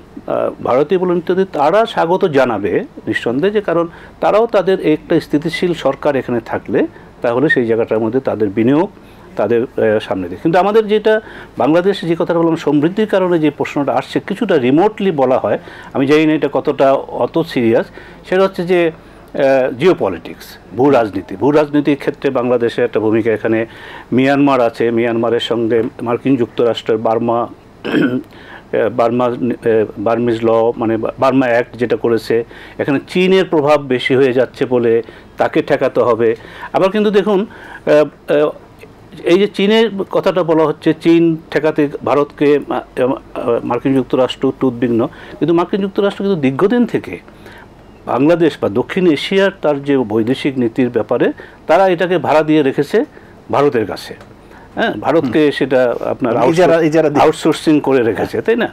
ভারতীয় বলুন ইত্যাদি, তারা স্বাগত জানাবে নিঃসন্দেহে, যে কারণ তারাও তাদের একটা স্থিতিশীল সরকার এখানে থাকলে তাহলে সেই জায়গাটার মধ্যে তাদের বিনিয়োগ তাদের সামনে দিয়ে। কিন্তু আমাদের যেটা বাংলাদেশে যে কথাটা বললাম, সমৃদ্ধির কারণে যে প্রশ্নটা আসছে, কিছুটা রিমোটলি বলা হয়, আমি জানি না এটা কতটা অত সিরিয়াস, সেটা হচ্ছে যে জিও পলিটিক্স, ভূ রাজনীতির ক্ষেত্রে বাংলাদেশের একটা ভূমিকা এখানে। মিয়ানমার আছে, মিয়ানমারের সঙ্গে মার্কিন যুক্তরাষ্ট্রের বার্মিজ ল, মানে বার্মা অ্যাক্ট যেটা করেছে, এখানে চীনের প্রভাব বেশি হয়ে যাচ্ছে বলে তাকে ঠেকাতে হবে। আবার কিন্তু দেখুন এই যে চীনের কথাটা বলা হচ্ছে, চীন ঠেকাতে ভারতকে মার্কিন যুক্তরাষ্ট্র উদ্বিগ্ন, কিন্তু মার্কিন যুক্তরাষ্ট্র কিন্তু দীর্ঘদিন থেকে বাংলাদেশ বা দক্ষিণ এশিয়ার তার যে বৈদেশিক নীতির ব্যাপারে তারা এটাকে ভাড়া দিয়ে রেখেছে ভারতের কাছে। হ্যাঁ, ভারতকে সেটা আপনার আউটসোর্সিং করে রেখেছে, তাই না?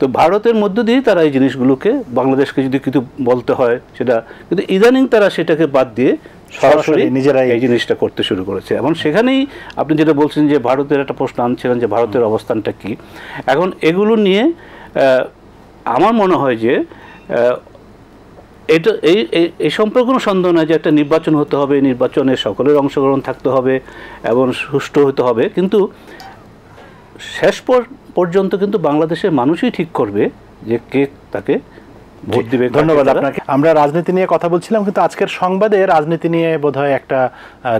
তো ভারতের মধ্য দিয়েই তারা এই জিনিসগুলোকে, বাংলাদেশকে যদি কিছু বলতে হয় সেটা, কিন্তু ইদানিং তারা সেটাকে বাদ দিয়ে সরাসরি নিজেরাই এই জিনিসটা করতে শুরু করেছে। এবং সেখানেই আপনি যেটা বলছেন যে ভারতের একটা প্রশ্ন আনছিলেন যে ভারতের অবস্থানটা কি এখন, এগুলো নিয়ে আমার মনে হয় যে এটা এই সম্পর্কে কোনো সন্দেহ নয় যে একটা নির্বাচন হতে হবে, নির্বাচনে সকলের অংশগ্রহণ থাকতে হবে এবং সুষ্ঠু হতে হবে, কিন্তু শেষ পর্যন্ত কিন্তু বাংলাদেশের মানুষই ঠিক করবে যে কে তাকে ভোট দিবে। ধন্যবাদ আপনাকে। আমরা রাজনীতি নিয়ে কথা বলছিলাম, কিন্তু আজকের সংবাদে রাজনীতি নিয়ে বোধহয় একটা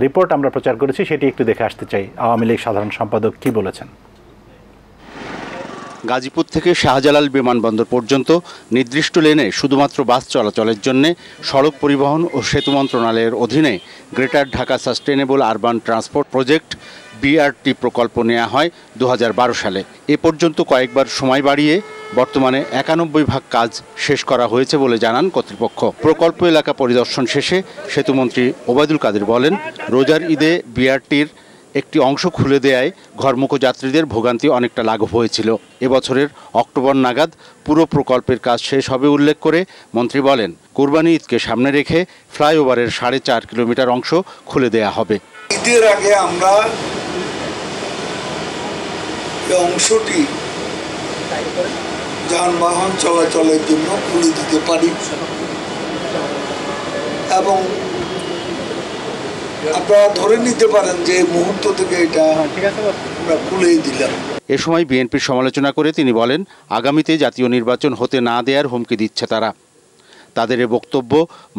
রিপোর্ট আমরা প্রচার করেছি, সেটি একটু দেখে আসতে চাই। আওয়ামী লীগ সাধারণ সম্পাদক কি বলেছেন। গাজীপুর থেকে শাহজালাল বিমানবন্দর পর্যন্ত নির্দিষ্ট লেনে শুধুমাত্র বাস চলাচলের জন্য সড়ক পরিবহন ও সেতু মন্ত্রণালয়ের অধীনে greater Dhaka sustainable urban transport project BRT প্রকল্প নেওয়া হয় 2012 সালে। এ পর্যন্ত কয়েকবার সময় বাড়িয়ে বর্তমানে 91% কাজ শেষ করা হয়েছে বলে জানান কর্তৃপক্ষ। প্রকল্প এলাকা পরিদর্শন শেষে সেতুমন্ত্রী ওবায়দুল কাদের বলেন, রোজার ঈদে BRTর একটি অংশ খুলে দেয়ায় ঘরমুখো যাত্রীদের ভোগান্তি অনেকটা লাঘব হয়েছিল। এবছরের অক্টোবর নাগাদ পুরো প্রকল্পের কাজ শেষ হবে উল্লেখ করে মন্ত্রী বলেন, কুরবানি ঈদকে সামনে রেখে ফ্লাইওভারের 4.5 কিলোমিটার অংশ খুলে দেয়া হবে। ঈদের আগে আমরা এই অংশটি যানবাহন চলাচলের জন্য খুলে দিতে পারি এবং আপনারা ধরে নিতে পারেন যে মুহূর্ত থেকে এটা আমরা খুলেই দিলাম। এ সময় বিএনপির সমালোচনা করে তিনি বলেন, আগামীতে জাতীয় নির্বাচন হতে না দেওয়ার হুমকি দিচ্ছে তারা। তাদের এ বক্তব্য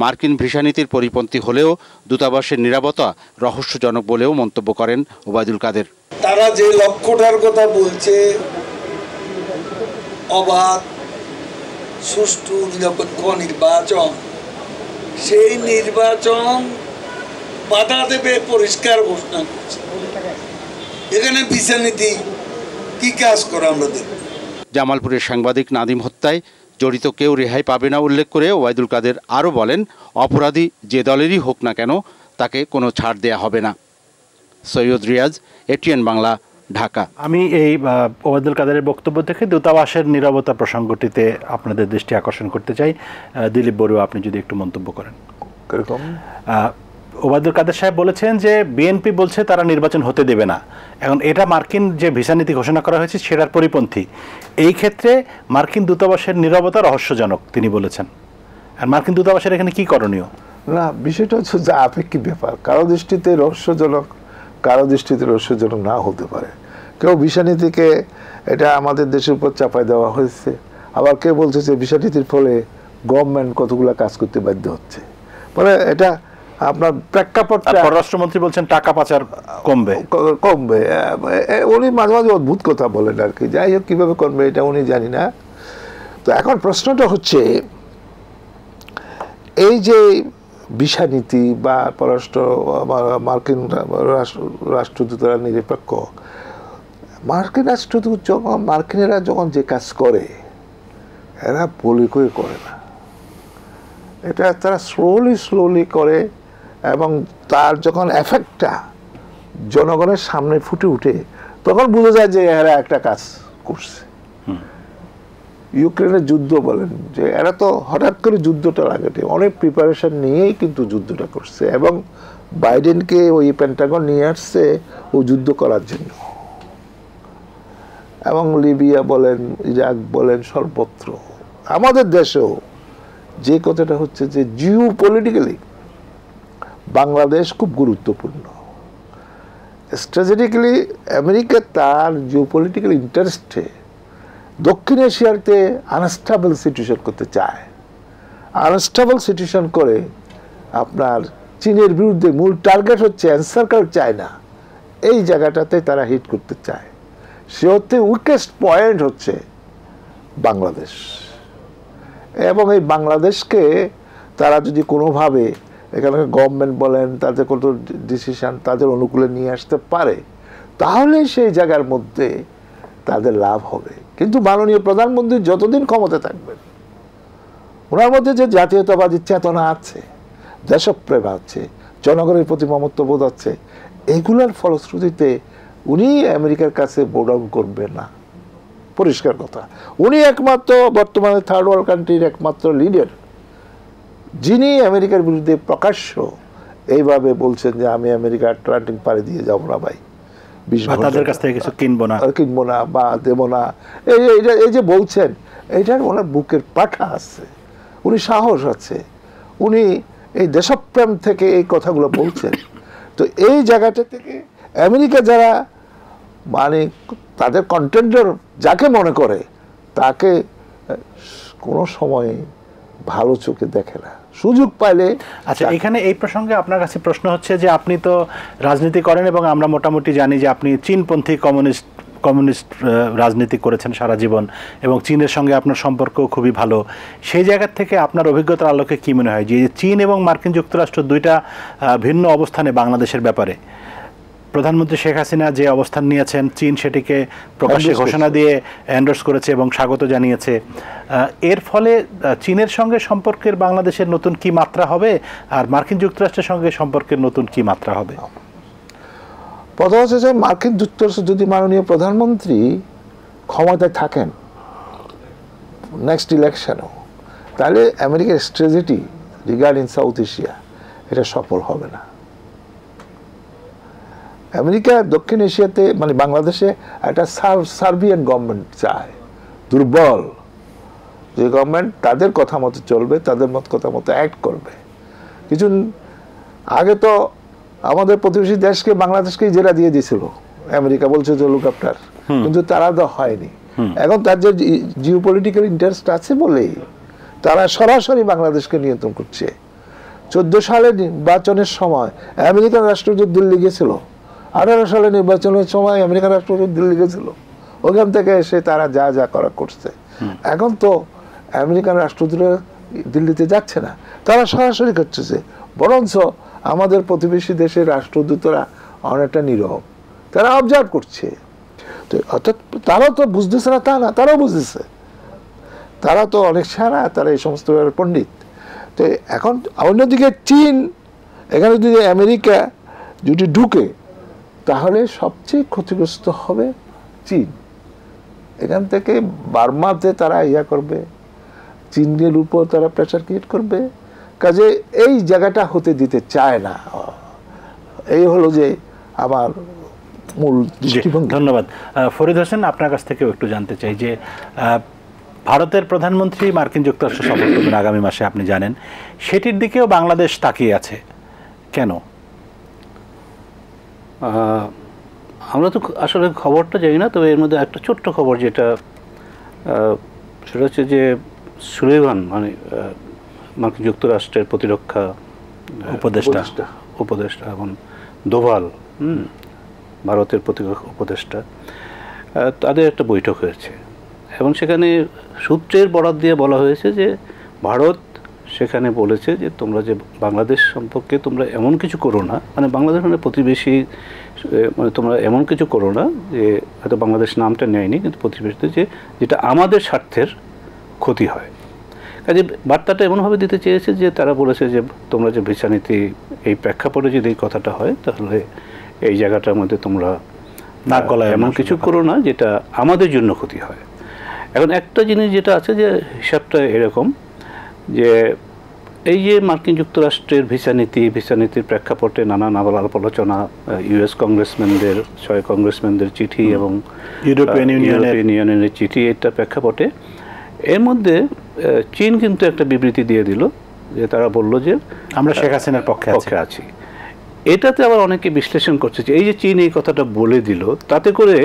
মার্কিন ভিসা নীতির পরিপন্থী হলেও দূতাবাসের নিরাপত্তা রহস্যজনক বলেও মন্তব্য করেন ওবায়দুল কাদের। তারা যে লক্ষ্যটার কথা বলছে, অবাধ সুষ্ঠু নিরপেক্ষ নির্বাচন, সেই নির্বাচন বাধা দেবে পরিষ্কার ঘোষণা করছে। এখানে ভিসা নীতি কি কাজ করে আমরা দেখব। জামালপুরের সাংবাদিক নাদিম হত্যায় জড়িত কেউ রেহাই পাবে না উল্লেখ করে ওবায়দুল কাদের আরও বলেন, অপরাধী যে দলেরই হোক না কেন তাকে কোনো ছাড় দেয়া হবে না। সৈয়দ রিয়াজ, ATN বাংলা, ঢাকা। আমি এই ওবায়দুল কাদেরের বক্তব্য থেকে দূতাবাসের নীরবতা প্রসঙ্গটিতে আপনাদের দৃষ্টি আকর্ষণ করতে চাই। দিলীপ বড়ুয়া, আপনি যদি একটু মন্তব্য করেন। ওবায়দুল কাদের সাহেব বলেছেন যে বিএনপি বলছে তারা নির্বাচন হতে দেবে না। এখন এটা মার্কিন যে ভিসা নীতি ঘোষণা করা হয়েছে সেটার পরিপন্থী। এই ক্ষেত্রে মার্কিন দূতাবাসের নীরবতা রহস্যজনক তিনি বলেছেন। আর মার্কিন দূতাবাসের এখানে কি করণীয়? না, বিষয়টা হচ্ছে যে আপেক্ষিক ব্যাপার। কারো দৃষ্টিতে রহস্যজনক, কারো দৃষ্টিতে রহস্যজনক না হতে পারে। কেউ ভিসা নীতিকে এটা আমাদের দেশের উপর চাপায় দেওয়া হয়েছে, আবার কেউ বলছে যে ভিসা নীতির ফলে গভর্নমেন্ট কতগুলো কাজ করতে বাধ্য হচ্ছে। মানে এটা আপনার প্রেক্ষাপট। পররাষ্ট্রমন্ত্রী বলছেন টাকা পাচার কমবে। উনি মাঝে মাঝে অদ্ভুত কথা বলেন আর কি। যাই হোক, কীভাবে কমবে এটা উনি জানি না। তো এখন প্রশ্নটা হচ্ছে, এই যে ভিসা নীতি বা মার্কিন রাষ্ট্রদূতরা নিরপেক্ষ, মার্কিন রাষ্ট্রদূত যখন মার্কিনেরা যখন যে কাজ করে এরা বলে করে না, এটা তারা স্লোলি করে এবং তার যখন এফেক্টটা জনগণের সামনে ফুটে উঠে তখন বোঝা যায় যে এরা একটা কাজ করছে। ইউক্রেনের যুদ্ধ বলেন, যে এরা তো হঠাৎ করে যুদ্ধটা লাগাতে অনেক প্রিপারেশন নিয়েই কিন্তু যুদ্ধটা করছে এবং বাইডেনকে ওই পেন্টাগন নিয়ে আসছে ও যুদ্ধ করার জন্য। এবং লিবিয়া বলেন, ইরাক বলেন, সর্বত্র আমাদের দেশেও যে কথাটা হচ্ছে যে জিও পলিটিক্যালি বাংলাদেশ খুব গুরুত্বপূর্ণ। স্ট্র্যাটেজিক্যালি আমেরিকা তার জিও পলিটিক্যাল ইন্টারেস্টে দক্ষিণ এশিয়াতে আনস্টেবল সিচুয়েশন করতে চায়। আনস্টেবল সিচুয়েশন করে আপনার চীনের বিরুদ্ধে মূল টার্গেট হচ্ছে এনসার্কেল চায়না, এই জায়গাটাতে তারা হিট করতে চায়। সে হচ্ছে উইকেস্ট পয়েন্ট হচ্ছে বাংলাদেশ। এবং এই বাংলাদেশকে তারা যদি কোনোভাবে এখানে গভর্নমেন্ট বলেন তাদের কোনো ডিসিশন তাদের অনুকূলে নিয়ে আসতে পারে, তাহলে সেই জায়গার মধ্যে তাদের লাভ হবে। কিন্তু মাননীয় প্রধানমন্ত্রী যতদিন ক্ষমতা থাকবেন, ওনার মধ্যে যে জাতীয়তাবাদী চেতনা আছে, দেশপ্রেম আছে, জনগণের প্রতি মমত্ববোধ আছে, এগুলোর ফলশ্রুতিতে উনি আমেরিকার কাছে বোর্ডাউন করবেন না, পরিষ্কার কথা। উনি একমাত্র বর্তমানে থার্ড ওয়ার্ল্ড কান্ট্রির একমাত্র লিডার যিনি আমেরিকার বিরুদ্ধে প্রকাশ্য এইভাবে বলছেন যে আমি আমেরিকা আটলান্টিক পাড়ি দিয়ে যাবো না ভাই, তাদের কাছ থেকে কিছু কিনবো না বা দেবো না, এই যে বলছেন, এইটার ওনার বুকের পাঠা আছে, উনি সাহস আছে, উনি এই দেশপ্রেম থেকে এই কথাগুলো বলছেন। তো এই জায়গাটা থেকে আমেরিকা যারা মানে তাদের কন্টেন্ডার যাকে মনে করে তাকে কোনো সময় ভালো চোখে দেখে না, সুযোগ পাইলে। আচ্ছা, এখানে এই প্রসঙ্গে আপনার কাছে প্রশ্ন হচ্ছে যে আপনি তো রাজনীতি করেন এবং আমরা মোটামুটি জানি যে আপনি চীনপন্থী কমিউনিস্ট রাজনীতি করেছেন সারা জীবন এবং চীনের সঙ্গে আপনার সম্পর্ক খুবই ভালো, সেই জায়গা থেকে আপনার অভিজ্ঞতার আলোকে কী মনে হয় যে চীন এবং মার্কিন যুক্তরাষ্ট্র দুইটা ভিন্ন অবস্থানে বাংলাদেশের ব্যাপারে? প্রধানমন্ত্রী শেখ হাসিনা যে অবস্থান নিয়েছেন, চীন সেটিকে প্রকাশ্যে ঘোষণা দিয়ে এন্ডোর্স করেছে এবং স্বাগত জানিয়েছে। এর ফলে চীনের সঙ্গে সম্পর্কের বাংলাদেশের নতুন কি মাত্রা হবে, আর মার্কিন যুক্তরাষ্ট্রের সঙ্গে সম্পর্কের নতুন কি মাত্রা হবে? প্রথম হচ্ছে যে মার্কিন যুক্তরাষ্ট্র যদি মাননীয় প্রধানমন্ত্রী ক্ষমতায় থাকেন নেক্সট ইলেকশনও, তাহলে আমেরিকার স্ট্র্যাটেজি রিগার্ডিং সাউথ এশিয়া এটা সফল হবে না। আমেরিকা দক্ষিণ এশিয়াতে মানে বাংলাদেশে একটা সার্বিয়ান গভর্নমেন্ট চায়, দুর্বল, যে গভর্নমেন্ট তাদের কথা মতো চলবে, তাদের কথা মতো অ্যাক্ট করবে। কিছু আগে তো আমাদের প্রতিবেশী দেশকে বাংলাদেশকেই জেরা দিয়ে দিয়েছিল আমেরিকা, বলছে যে লোক আপনার, কিন্তু তারা তো হয়নি। এখন তার যে জিও পলিটিক্যাল ইন্টারেস্ট আছে বলেই তারা সরাসরি বাংলাদেশকে নিয়ন্ত্রণ করছে। 14 সালে নির্বাচনের সময় আমেরিকান রাষ্ট্রদূত দিল্লি গেছিল, 18 সালে নির্বাচনের সময় আমেরিকান রাষ্ট্রদূত দিল্লি গেছিল, ওখান থেকে এসে তারা যা যা করা করছে। এখন তো আমেরিকান রাষ্ট্রদূতরা দিল্লিতে যাচ্ছে না, তারা সরাসরি করতেছে। বরঞ্চ আমাদের প্রতিবেশী দেশের রাষ্ট্রদূতরা অনেকটা নীরব, তারা অবজার্ভ করছে। তো অর্থাৎ তারাও তো বুঝতেছে না তা না, তারাও বুঝতেছে, তারা তো অনেক সেরা, তারা এই সমস্ত পণ্ডিত। তো এখন অন্যদিকে চীন, এখানে যদি আমেরিকা যদি ঢুকে তাহলে সবচেয়ে ক্ষতিগ্রস্ত হবে চীন। এখান থেকে বার্মাতে তারা করবে, চীনের উপর তারা প্রেশার ক্রিয়েট করবে, কাজে এই জায়গাটা হতে দিতে চায় না। এই হলো যে আমার মূল দৃষ্টিভঙ্গি। ধন্যবাদ। ফরিদ হোসেন, আপনার কাছ থেকেও একটু জানতে চাই যে ভারতের প্রধানমন্ত্রী মার্কিন যুক্তরাষ্ট্র সফর করবেন আগামী মাসে, আপনি জানেন, সেটির দিকেও বাংলাদেশ তাকিয়ে আছে কেন? আমরা তো আসলে খবরটা জানি না, তবে এর মধ্যে একটা ছোট্ট খবর যেটা সেটা হচ্ছে যে সুলেইমান মানে মার্কিন যুক্তরাষ্ট্রের প্রতিরক্ষা উপদেষ্টা এবং দোভাল ভারতের প্রতিরক্ষা উপদেষ্টা, তাদের একটা বৈঠক হয়েছে এবং সেখানে সূত্রের বরাত দিয়ে বলা হয়েছে যে ভারত সেখানে বলেছে যে তোমরা যে বাংলাদেশ সম্পর্কে তোমরা এমন কিছু করো না, মানে বাংলাদেশ মানে প্রতিবেশী, মানে তোমরা এমন কিছু করো না যে হয়তো বাংলাদেশ নামটা নেয়নি কিন্তু প্রতিবেশীতে যে যেটা আমাদের স্বার্থের ক্ষতি হয়। কাজে বার্তাটা এমনভাবে দিতে চেয়েছে যে তারা বলেছে যে তোমরা যে ভিসা নীতি এই প্রেক্ষাপটে যদি এই কথাটা হয় তাহলে এই জায়গাটার মধ্যে তোমরা নাক গলায় এমন কিছু করো না যেটা আমাদের জন্য ক্ষতি হয়। এখন একটা জিনিস যেটা আছে যে হিসাবটা এরকম যে এই যে মার্কিন যুক্তরাষ্ট্রের ভিসা নীতির প্রেক্ষাপটে নানান আলাপ আলোচনা, ইউএস কংগ্রেসম্যানদের 6 কংগ্রেসম্যানদের চিঠি এবং ইউরোপিয়ান ইউনিয়নের চিঠি, এটার প্রেক্ষাপটে এর মধ্যে চীন কিন্তু একটা বিবৃতি দিয়ে দিল যে তারা বলল যে আমরা শেখ হাসিনার পক্ষে আছি। এটাতে আবার অনেকে বিশ্লেষণ করছে যে এই যে চীন এই কথাটা বলে দিল, তাতে করে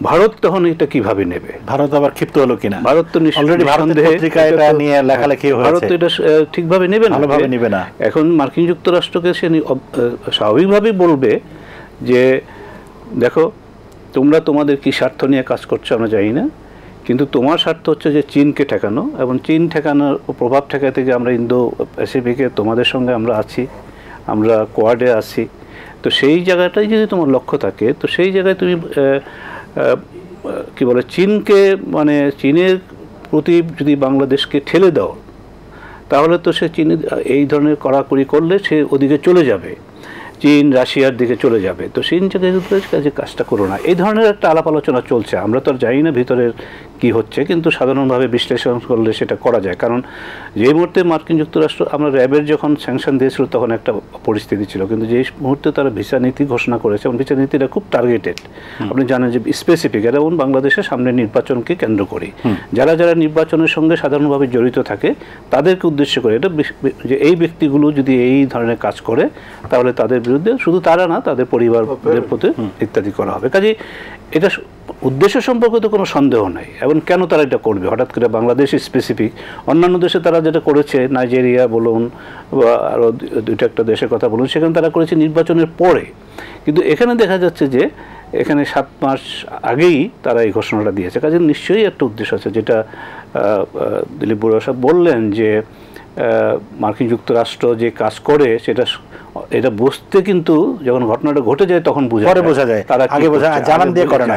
ভারত তখন এটা কিভাবে নেবে? ভারত আবার ক্ষিপ্ত হলো কিনা? ভারত তো ভারত তো এটা ঠিকভাবে নেবে না, ভালোভাবে নেবে না। এখন মার্কিন যুক্তরাষ্ট্রকে সে স্বাভাবিকভাবেই বলবে যে দেখো তোমরা তোমাদের কি স্বার্থ নিয়ে কাজ করছো আমরা জানি না, কিন্তু তোমার স্বার্থ হচ্ছে যে চীনকে ঠেকানো, এবং চীন ঠেকানোর প্রভাব ঠেকাতে গিয়ে আমরা ইন্দো প্যাসিফিকে তোমাদের সঙ্গে আমরা আছি, আমরা কোয়াডে আছি। তো সেই জায়গাটাই যদি তোমার লক্ষ্য থাকে তো সেই জায়গায় তুমি কি বলে চীনকে মানে চীনের প্রতি যদি বাংলাদেশকে ঠেলে দাও তাহলে তো সে চীন এই ধরনের কড়াকড়ি করলে সে ওদিকে চলে যাবে, চীন রাশিয়ার দিকে চলে যাবে। তো সেই জায়গায় কাজে কাজটা করো না, এই ধরনের একটা আলাপ আলোচনা চলছে। আমরা তো আর জানি না ভিতরের কি হচ্ছে, কিন্তু সাধারণভাবে বিশ্লেষণ করলে সেটা করা যায়। কারণ যে মুহূর্তে মার্কিন যুক্তরাষ্ট্র আমরা র্যাবের যখন স্যাংশন দিয়েছিল তখন একটা পরিস্থিতি ছিল, কিন্তু যে মুহূর্তে তারা ভিসা নীতি ঘোষণা করেছে এবং ভিসা নীতিটা খুব টার্গেটেড, আপনি জানেন যে স্পেসিফিক, যেমন বাংলাদেশের সামনে নির্বাচনকে কেন্দ্র করে যারা যারা নির্বাচনের সঙ্গে সাধারণভাবে জড়িত থাকে তাদেরকে উদ্দেশ্য করে এটা যে এই ব্যক্তিগুলো যদি এই ধরনের কাজ করে তাহলে তাদের বিরুদ্ধে শুধু তারা না তাদের পরিবারদের প্রতি ইত্যাদি করা হবে। কাজে এটা উদ্দেশ্য সম্পর্কে তো কোনো সন্দেহ নাই। এবং কেন তারা এটা করবে হঠাৎ করে বাংলাদেশ স্পেসিফিক? অন্যান্য দেশে তারা যেটা করেছে, নাইজেরিয়া বলুন বা আরও 2-1টা দেশের কথা বলুন, সেখানে তারা করেছে নির্বাচনের পরে। কিন্তু এখানে দেখা যাচ্ছে যে এখানে 7 মাস আগেই তারা এই ঘোষণাটা দিয়েছে। কাজে নিশ্চয়ই একটা উদ্দেশ্য আছে, যেটা দিলীপ বড়ুয়া সাহেব বললেন যে মার্কিন যুক্তরাষ্ট্র যে কাজ করে এটা বুঝতে কিন্তু যখন ঘটনাটা ঘটে যায় তখন বোঝা যায়, তারা আগে জানান দিয়ে করে না।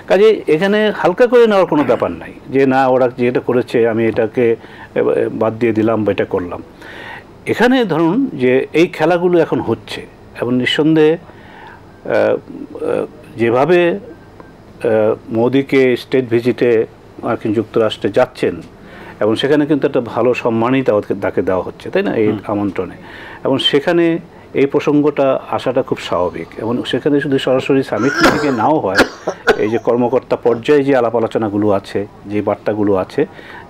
কাজে এখানে হালকা করে নেওয়ার কোনো ব্যাপার নাই যে না ওরা যেটা করেছে আমি এটাকে বাদ দিয়ে দিলাম বা এটা করলাম। এখানে ধরুন যে এই খেলাগুলো এখন হচ্ছে এবং নিঃসন্দেহে যেভাবে মোদিকে স্টেট ভিজিটে মার্কিন যুক্তরাষ্ট্রে যাচ্ছেন এবং সেখানে কিন্তু একটা ভালো সম্মানই তাকে দেওয়া হচ্ছে, তাই না, এই আমন্ত্রণে। এবং সেখানে এই প্রসঙ্গটা আসাটা খুব স্বাভাবিক এবং সেখানে শুধু সরাসরি সামিট থেকে নাও হয়, এই যে কর্মকর্তা পর্যায়ে যে আলাপ আলোচনাগুলো আছে, যে বার্তাগুলো আছে,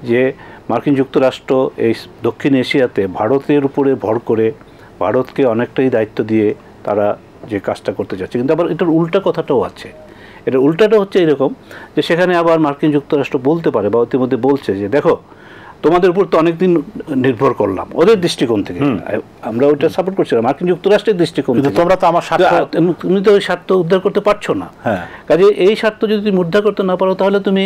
যে মার্কিন যুক্তরাষ্ট্র এই দক্ষিণ এশিয়াতে ভারতের উপরে ভর করে ভারতকে অনেকটাই দায়িত্ব দিয়ে তারা যে কাজটা করতে যাচ্ছে। কিন্তু আবার এটার উল্টা কথাটাও আছে। এটার উল্টাটা হচ্ছে এরকম যে সেখানে আবার মার্কিন যুক্তরাষ্ট্র বলতে পারে বা ইতিমধ্যে বলছে যে দেখো তোমাদের উপর তো অনেকদিন নির্ভর করলাম ওদের দৃষ্টিকোণ থেকে, আমরা ওইটা সাপোর্ট করছি না, মার্কিন যুক্তরাষ্ট্রের দৃষ্টিকোণ থেকে তোমরা তো আমার তুমি তো ওই স্বার্থ উদ্ধার করতে পারছো না। কাজে এই স্বার্থ যদি তুমি উদ্ধার করতে না পারো তাহলে তুমি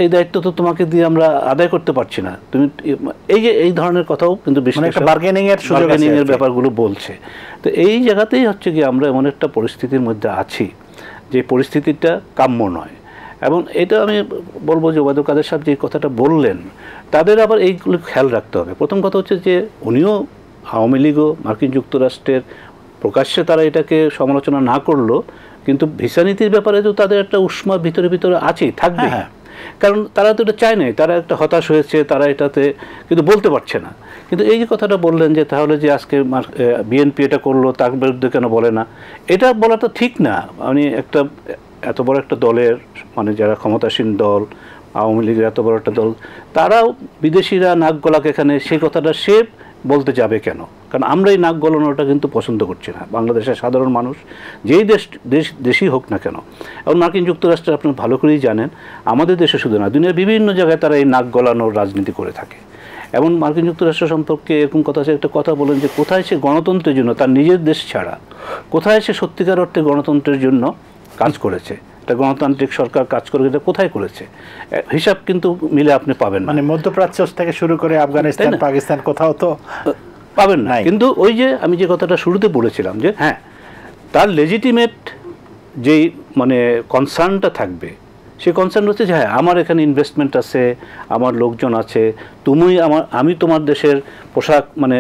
এই দায়িত্ব তো তোমাকে দিয়ে আমরা আদায় করতে পারছি না। তুমি এই ধরনের কথাও কিন্তু বার্গেনিং এর ব্যাপারগুলো বলছে। তো এই জায়গাতেই হচ্ছে কি আমরা এমন একটা পরিস্থিতির মধ্যে আছি যে পরিস্থিতিটা কাম্য নয়। এবং এটা আমি বলবো যে ওবায়দুল কাদের সাহেব যে কথাটা বললেন তাদের আবার এইগুলো খেয়াল রাখতে হবে। প্রথম কথা হচ্ছে যে উনিও আওয়ামী লীগও মার্কিন যুক্তরাষ্ট্রের প্রকাশ্যে তারা এটাকে সমালোচনা না করলো, কিন্তু ভিসা নীতির ব্যাপারে তো তাদের একটা উষ্মা ভিতরে ভিতরে আছেই, থাকবে। কারণ তারা তো এটা চায় নাই, তারা একটা হতাশ হয়েছে, তারা এটাতে কিন্তু বলতে পারছে না। কিন্তু এই যে কথাটা বললেন যে তাহলে যে আজকে বিএনপি এটা করলো তার বিরুদ্ধে কেন বলে না, এটা বলাটা ঠিক না। মানে এত বড় একটা দলের মানে যারা ক্ষমতাসীন দল আওয়ামী লীগের এত বড় একটা দল, তারাও বিদেশিরা নাক গলাকে এখানে সেই কথাটা সে বলতে যাবে কেন? কারণ আমরা এই নাক গলানোটা কিন্তু পছন্দ করছি না বাংলাদেশের সাধারণ মানুষ, যেই দেশই হোক না কেন। এবং মার্কিন যুক্তরাষ্ট্রে আপনি ভালো করেই জানেন আমাদের দেশে শুধু না দুনিয়ার বিভিন্ন জায়গায় তারা এই নাক গলানোর রাজনীতি করে থাকে। এবং মার্কিন যুক্তরাষ্ট্র সম্পর্কে এরকম কথা আছে, একটা কথা বলেন যে কোথায় সে গণতন্ত্রের জন্য তার নিজের দেশ ছাড়া কোথায় সে সত্যিকার অর্থে গণতন্ত্রের জন্য কাজ করেছে, একটা গণতান্ত্রিক সরকার কাজ করে এটা কোথায় করেছে হিসাব কিন্তু মিলে আপনি পাবেন না। মানে মধ্যপ্রাচ্য থেকে শুরু করে আফগানিস্তান পাকিস্তান কোথাও তো পাবেন না। কিন্তু ওই যে আমি যে কথাটা শুরুতে বলেছিলাম যে হ্যাঁ তার লেজিটিমেট যেই মানে কনসার্নটা থাকবে, সেই কনসার্ন হচ্ছে যে হ্যাঁ আমার এখানে ইনভেস্টমেন্ট আছে, আমার লোকজন আছে, আমি তোমার দেশের পোশাক মানে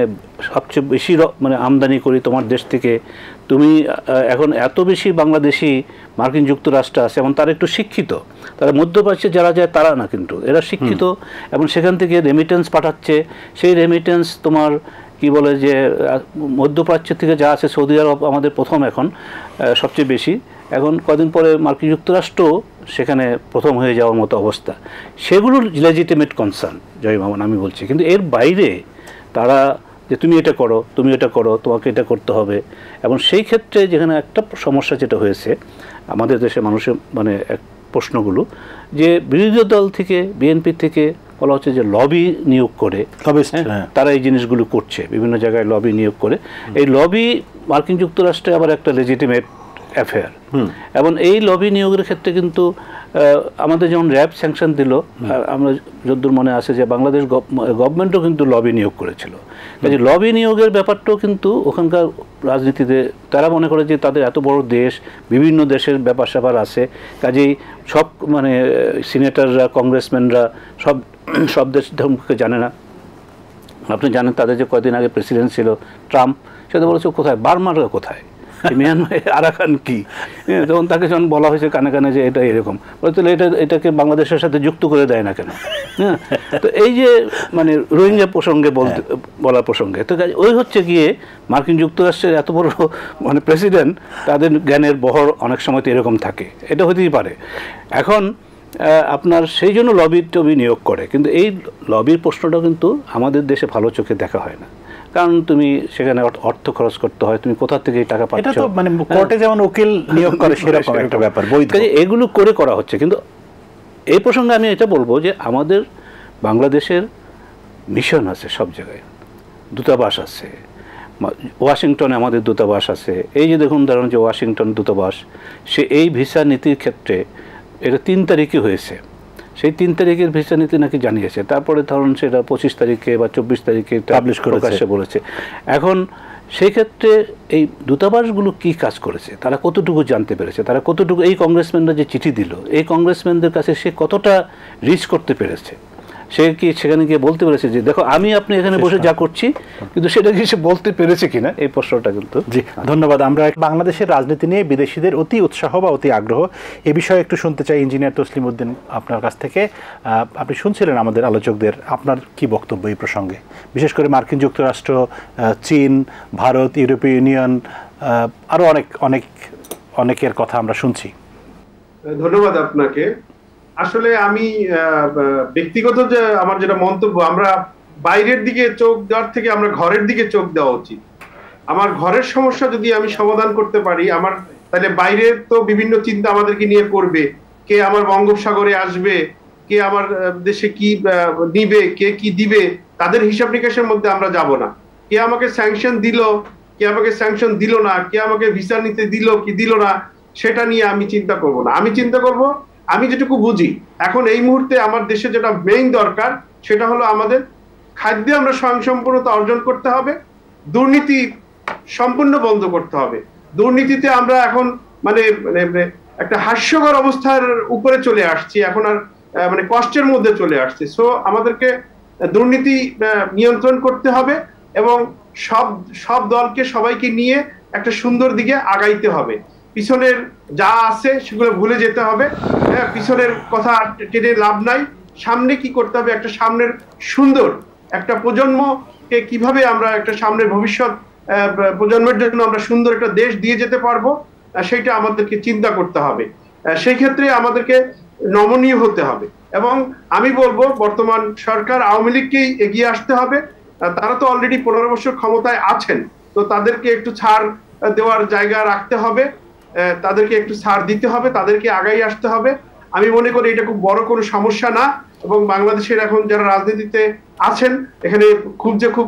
সবচেয়ে বেশি মানে আমদানি করি তোমার দেশ থেকে, তুমি এখন এত বেশি বাংলাদেশি মার্কিন যুক্তরাষ্ট্রে আছে এবং তারা একটু শিক্ষিত, তারা মধ্যপ্রাচ্যে যারা যায় তারা না, কিন্তু এরা শিক্ষিত এবং সেখান থেকে রেমিটেন্স পাঠাচ্ছে। সেই রেমিটেন্স তোমার কি বলে যে মধ্যপ্রাচ্য থেকে যা আছে, সৌদি আরব আমাদের প্রথম এখন সবচেয়ে বেশি, এখন কদিন পরে মার্কিন যুক্তরাষ্ট্র সেখানে প্রথম হয়ে যাওয়ার মতো অবস্থা। সেগুলোর লেজিটিমেট কনসার্ন জয় মামুন আমি বলছি। কিন্তু এর বাইরে তারা যে তুমি এটা করো, তুমি এটা করো, তোমাকে এটা করতে হবে। এবং সেই ক্ষেত্রে যেখানে একটা সমস্যা যেটা হয়েছে আমাদের দেশে মানুষের মানে এক প্রশ্নগুলো যে বিরোধী দল থেকে বিএনপি থেকে বলা হচ্ছে যে লবি নিয়োগ করে তারা এই জিনিসগুলো করছে, বিভিন্ন জায়গায় লবি নিয়োগ করে। এই লবি মার্কিন যুক্তরাষ্ট্রে আবার একটা লেজিটিমেট অ্যাফেয়ার। এবং এই লবি নিয়োগের ক্ষেত্রে কিন্তু আমাদের যেমন র্যাব স্যাংশন দিল, আমরা যদ্দূর মনে আছে যে বাংলাদেশ গভর্নমেন্টও কিন্তু লবি নিয়োগ করেছিল। কাজে লবি নিয়োগের ব্যাপারটাও কিন্তু ওখানকার রাজনীতিতে তারা মনে করে যে তাদের এত বড় দেশ, বিভিন্ন দেশের ব্যাপার স্যাপার আছে, কাজেই সব মানে সিনেটররা কংগ্রেসম্যানরা সব দেশ ধর্মকে জানে না। আপনি জানেন তাদের যে কয়েকদিন আগে প্রেসিডেন্ট ছিল ট্রাম্প, সেটা বলেছে কোথায় বার্মাররা কোথায়, মিয়ানমার আরাকান কি, তখন তাকে যখন বলা হয়েছে কানে কানে যে এটা এরকম বলতে এটাকে বাংলাদেশের সাথে যুক্ত করে দেয় না কেন? হ্যাঁ, তো এই যে মানে রোহিঙ্গা প্রসঙ্গে বলার প্রসঙ্গে তো ওই হচ্ছে গিয়ে মার্কিন যুক্তরাষ্ট্রের এত বড় মানে প্রেসিডেন্ট, তাদের জ্ঞানের বহর অনেক সময় তো এরকম থাকে, এটা হতেই পারে। এখন আপনার সেই জন্য লবি নিয়োগ করে, কিন্তু এই লবির প্রশ্নটা কিন্তু আমাদের দেশে ভালো চোখে দেখা হয় না। কারণ তুমি সেখানে অর্থ খরচ করতে হয়, তুমি কোথা থেকে টাকা পাচ্ছ, এটা তো মানে কোর্টে যেমন উকিল নিয়োগ করে সেরকম একটা ব্যাপার, বৈধ। এগুলো করা হচ্ছে। কিন্তু এই প্রসঙ্গে আমি এটা বলবো যে আমাদের বাংলাদেশের মিশন আছে সব জায়গায়, দূতাবাস আছে, ওয়াশিংটনে আমাদের দূতাবাস আছে, এই যে দেখুন ধরুন যে ওয়াশিংটন দূতাবাস, সে এই ভিসা নীতির ক্ষেত্রে এটা 3 তারিখে হয়েছে, সেই 3 তারিখের ভিসা নীতি নাকি জানিয়েছে, তারপরে ধরুন সেটা 25 তারিখে বা 24 তারিখে পাবলিশ প্রকাশ্যে বলেছে। এখন সেই ক্ষেত্রে এই দূতাবাসগুলো কি কাজ করেছে, তারা কতটুকু জানতে পেরেছে, তারা কতটুকু এই কংগ্রেসম্যানরা যে চিঠি দিল এই কংগ্রেসম্যানদের কাছে সে কতটা রিচ করতে পেরেছে, সে কি সেখানে গিয়ে বলতে পেরেছে যে দেখো আমি আপনি এখানে বসে যা করছি, কিন্তু সেটা কি সে বলতে পেরেছে কিনা, এই প্রশ্নটা কিন্তু। জি ধন্যবাদ। আমরা বাংলাদেশের রাজনীতি নিয়ে বিদেশিদের অতি উৎসাহ বা অতি আগ্রহ এ বিষয়ে একটু শুনতে চাই ইঞ্জিনিয়ার তসলিম উদ্দিন আপনার কাছ থেকে। আপনি শুনছিলেন আমাদের আলোচকদের, আপনার কি বক্তব্য এই প্রসঙ্গে, বিশেষ করে মার্কিন যুক্তরাষ্ট্র, চীন, ভারত, ইউরোপীয় ইউনিয়ন, আরও অনেকের কথা আমরা শুনছি। ধন্যবাদ আপনাকে। আসলে আমি ব্যক্তিগত যে আমার যেটা মন্তব্য, আমরা বাইরের দিকে চোখ দেওয়ার থেকে আমরা ঘরের দিকে চোখ দেওয়া উচিত। আমার ঘরের সমস্যা যদি আমি সমাধান করতে পারি, আমার তাহলে বাইরের তো বিভিন্ন চিন্তা আমাদেরকে নিয়ে করবে, কে আমার বঙ্গোপসাগরে আসবে, কে আমার দেশে কি নিবে, কে কি দিবে, তাদের হিসাব নিকাশের মধ্যে আমরা যাব না। কে আমাকে স্যাংশন দিল, কে আমাকে স্যাংশন দিল না, কে আমাকে ভিসা নিতে দিল কি দিল না, সেটা নিয়ে আমি চিন্তা করব না। আমি চিন্তা করব আমি যেটুকু বুঝি এখন এই মুহূর্তে আমার দেশে যেটা মেইন দরকার সেটা হলো আমাদের খাদ্যে আমরা স্বয়ংসম্পূর্ণতা অর্জন করতে হবে, দুর্নীতি সম্পূর্ণ বন্ধ করতে হবে। দুর্নীতিতে আমরা এখন মানে একটা হাস্যকর অবস্থার উপরে চলে আসছি, এখন আর মানে কষ্টের মধ্যে চলে আসছে। সো আমাদেরকে দুর্নীতি নিয়ন্ত্রণ করতে হবে এবং সব দলকে সবাইকে নিয়ে একটা সুন্দর দিকে আগাইতে হবে। পিছনের যা আছে সেগুলো ভুলে যেতে হবে, পিছনের কথা টেনে লাভ নাই। সামনে কি করতে হবে, একটা সামনের সুন্দর একটা প্রজন্মকে কিভাবে আমরা একটা সামনের ভবিষ্যৎ প্রজন্মের জন্য আমরা সুন্দর একটা দেশ দিয়ে যেতে পারবো, সেইটা আমাদেরকে চিন্তা করতে হবে। সেই ক্ষেত্রে আমাদেরকে নমনীয় হতে হবে এবং আমি বলবো বর্তমান সরকার আওয়ামী লীগকেই এগিয়ে আসতে হবে। তারা তো অলরেডি 15 বছর ক্ষমতায় আছেন, তো তাদেরকে একটু ছাড় দেওয়ার জায়গা রাখতে হবে, তাদেরকে একটু ছাড় দিতে হবে, তাদেরকে আগাই আসতে হবে। আমি মনে করি এটা খুব বড় কোনো সমস্যা না এবং বাংলাদেশের এখন যারা রাজনীতিতে আছেন এখানে খুব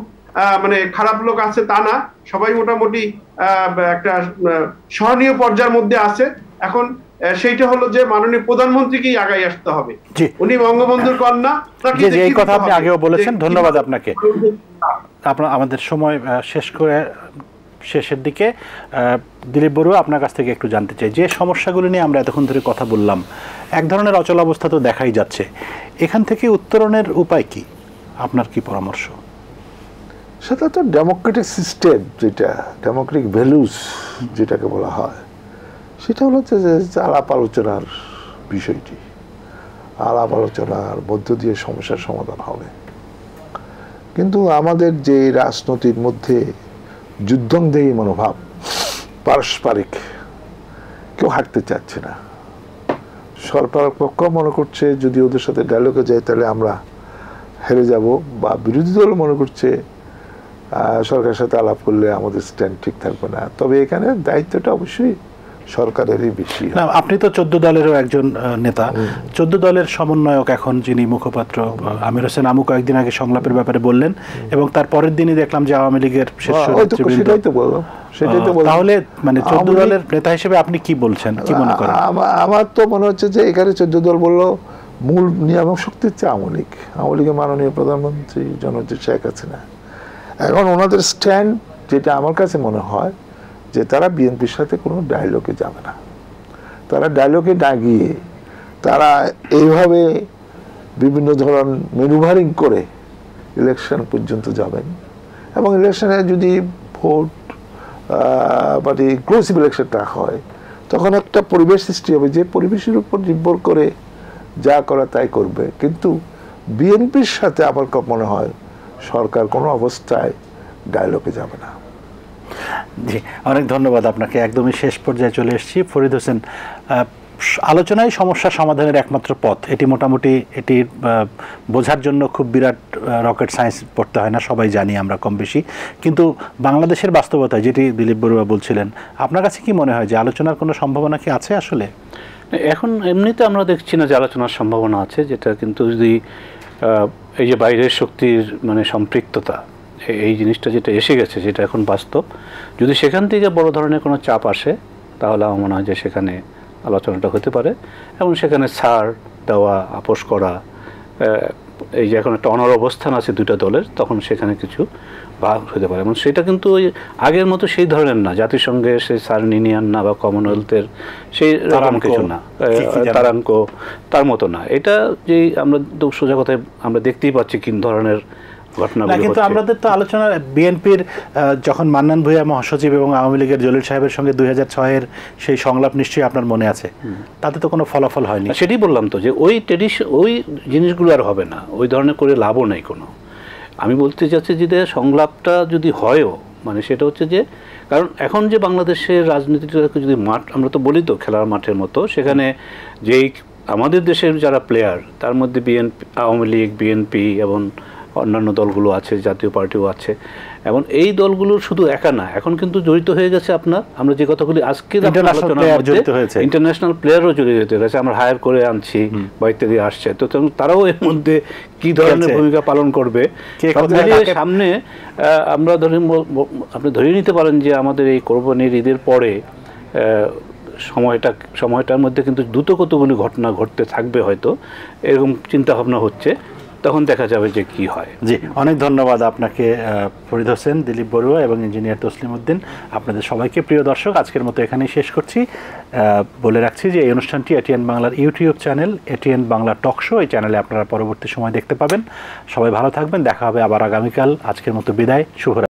মানে খারাপ লোক আছে তা না, সবাই মোটামুটি একটা সহনীয় পর্যায়ের মধ্যে আছে। এখন সেইটা হলো যে মাননীয় প্রধানমন্ত্রীকেই আগাই আসতে হবে, উনি বঙ্গবন্ধুর কন্যা। এই কথা আপনি আগেও বলেছেন, ধন্যবাদ আপনাকে। আপনার আমাদের সময় শেষের দিকে দিলীপ বড়ুয়া আপনার কাছ থেকে একটু জানতে চাই, যে সমস্যাগুলো নিয়ে আমরা এতক্ষণ ধরে কথা বললাম, এক ধরনের অচলাবস্থা তো দেখাই যাচ্ছে, এখান থেকে উত্তরণের উপায় কি, আপনার কি পরামর্শ? সেটা তো ডেমোক্রেটিক সিস্টেম, যেটা ডেমোক্রেটিক ভ্যালুস যেটাকে বলা হয়, সেটা হলো যে আলাপ আলোচনার বিষয়টি, আলাপ আলোচনার মধ্য দিয়ে সমস্যার সমাধান হবে। কিন্তু আমাদের যে রাজনীতির মধ্যে যুদ্ধংদেহী মনোভাব, পারস্পরিক, কেউ হাঁটতে চাচ্ছে না। সরকার পক্ষ মনে করছে যদি ওদের সাথে ডায়লগে যায় তাহলে আমরা হেরে যাব, বা বিরোধী দল মনে করছে সরকারের সাথে আলাপ করলে আমাদের স্ট্যান্ড ঠিক থাকবে না। তবে এখানে দায়িত্বটা অবশ্যই সরকারেরই বেশি। আপনি তো 14 দলেরও একজন নেতা, 14 দলের সমন্বয়ক এখন যিনি মুখপাত্র আমির হোসেন আমু কয়েকদিন আগে সংলাপের ব্যাপারে বললেন এবং তার পরের দিনই দেখলাম যে আওয়ামী লীগের তাহলে মানে 14 দলের নেতা হিসেবে আপনি কি বলছেন, কি মনে করেন? আমার তো মনে হচ্ছে যে এখানে 14 দল বললো মূল নিয়ামক শক্তি হচ্ছে আওয়ামী লীগের মাননীয় প্রধানমন্ত্রী জননেত্রী শেখ হাসিনা। এখন ওনাদের স্ট্যান্ড যেটা আমার কাছে মনে হয় যে তারা বিএনপির সাথে কোনো ডায়লগে যাবে না। তারা ডায়লগে না গিয়ে তারা এইভাবে বিভিন্ন ধরনের ম্যানুভারিং করে ইলেকশন পর্যন্ত যাবেন এবং ইলেকশনে যদি ভোট মানে ইনক্লুসিভ ইলেকশনটা হয় তখন একটা পরিবেশ সৃষ্টি হবে যে পরিবেশের উপর নির্ভর করে যা করা তাই করবে। কিন্তু বিএনপির সাথে আমার মনে হয় সরকার কোনো অবস্থায় ডায়লগে যাবে না। জি, অনেক ধন্যবাদ আপনাকে। একদমই শেষ পর্যায়ে চলে এসেছি। ফরিদ হোসেন, আলোচনায় সমস্যা সমাধানের একমাত্র পথ, এটি মোটামুটি এটি বোঝার জন্য খুব বিরাট রকেট সায়েন্স পড়তে হয় না, সবাই জানি আমরা কম বেশি। কিন্তু বাংলাদেশের বাস্তবতায় যেটি দিলীপ বড়ুয়া বলছিলেন, আপনার কাছে কি মনে হয় যে আলোচনার কোনো সম্ভাবনা কি আছে আসলে? এখন এমনিতে আমরা দেখছি না যে আলোচনার সম্ভাবনা আছে, যেটা কিন্তু যদি এই যে বাইরের শক্তির মানে সম্পৃক্ততা, এই জিনিসটা যেটা এসে গেছে, যেটা এখন বাস্তব, যদি সেখান থেকে বড় ধরনের কোনো চাপ আসে তাহলে আমার মনে হয় যে সেখানে আলোচনাটা হতে পারে এবং সেখানে ছাড় দেওয়া, আপোষ করা, এই যে এখন একটা অনড় অবস্থান আছে দুইটা দলের, তখন সেখানে কিছু ভাগ হতে পারে। এবং সেটা কিন্তু ওই আগের মতো সেই ধরনের না, জাতিসংঘের সেই সার্নিনিয়ান না বা কমনওয়েলথের সেই রকম কিছু না, তারাঙ্ক তার মতো না। এটা যে আমরা তো সোজা কথায় আমরা দেখতেই পাচ্ছি কি ধরনের ঘটনা। কিন্তু আমাদের তো আলোচনা বিএনপির যখন মান্নান ভূঁইয়া মহাসচিব এবং আওয়ামী লীগের জলিল সাহেবের সঙ্গে 2006-এর সেই সংলাপ নিশ্চয়ই আপনার মনে আছে, তাতে তো কোনো ফলাফল হয়নি। সেটাই বললাম তো, যে ওই জিনিসগুলো আর হবে না, ওই ধরনের করে লাভও নেই কোনো। আমি বলতে চাচ্ছি যে সংলাপটা যদি হয়ও, মানে সেটা হচ্ছে যে, কারণ এখন যে বাংলাদেশের রাজনীতিটাকে যদি মাঠ, আমরা তো বলি তো খেলার মাঠের মতো, সেখানে যেই আমাদের দেশের যারা প্লেয়ার, তার মধ্যে আওয়ামী লীগ, বিএনপি এবং অন্যান্য দলগুলো আছে, জাতীয় পার্টিও আছে, এবং এই দলগুলোর শুধু একা না, এখন কিন্তু জড়িত হয়ে গেছে আমরা যে কথাগুলি আজকে ইন্টারন্যাশনাল প্লেয়ারও জড়িত হয়ে গেছে। আমরা হায়ার করে আনছি বা ইত্যাদি আসছে, তো তারাও এর মধ্যে কি ধরনের ভূমিকা পালন করবে সামনে আমরা আপনি ধরে নিতে পারেন যে আমাদের এই কোরবানির ঈদের পরে সময়টার মধ্যে কিন্তু দ্রুত কতগুলি ঘটনা ঘটতে থাকবে, হয়তো এরকম চিন্তা ভাবনা হচ্ছে, তখন দেখা যাবে যে কি হয়। জি, অনেক ধন্যবাদ আপনাকে ফরিদ হোসেন, দিলীপ বড়ুয়া এবং ইঞ্জিনিয়ার তসলিম উদ্দিন। আপনাদের সবাইকে, প্রিয় দর্শক, আজকের মতো এখানেই শেষ করছি। বলে রাখছি যে এই অনুষ্ঠানটি এটিএন বাংলার YouTube channel ATN Bangla talk show, এই চ্যানেলে আপনারা পরবর্তী সময় দেখতে পাবেন। সবাই ভালো থাকবেন, দেখা হবে আবার আগামীকাল। আজকের মতো বিদায়, শুভরাত্রি।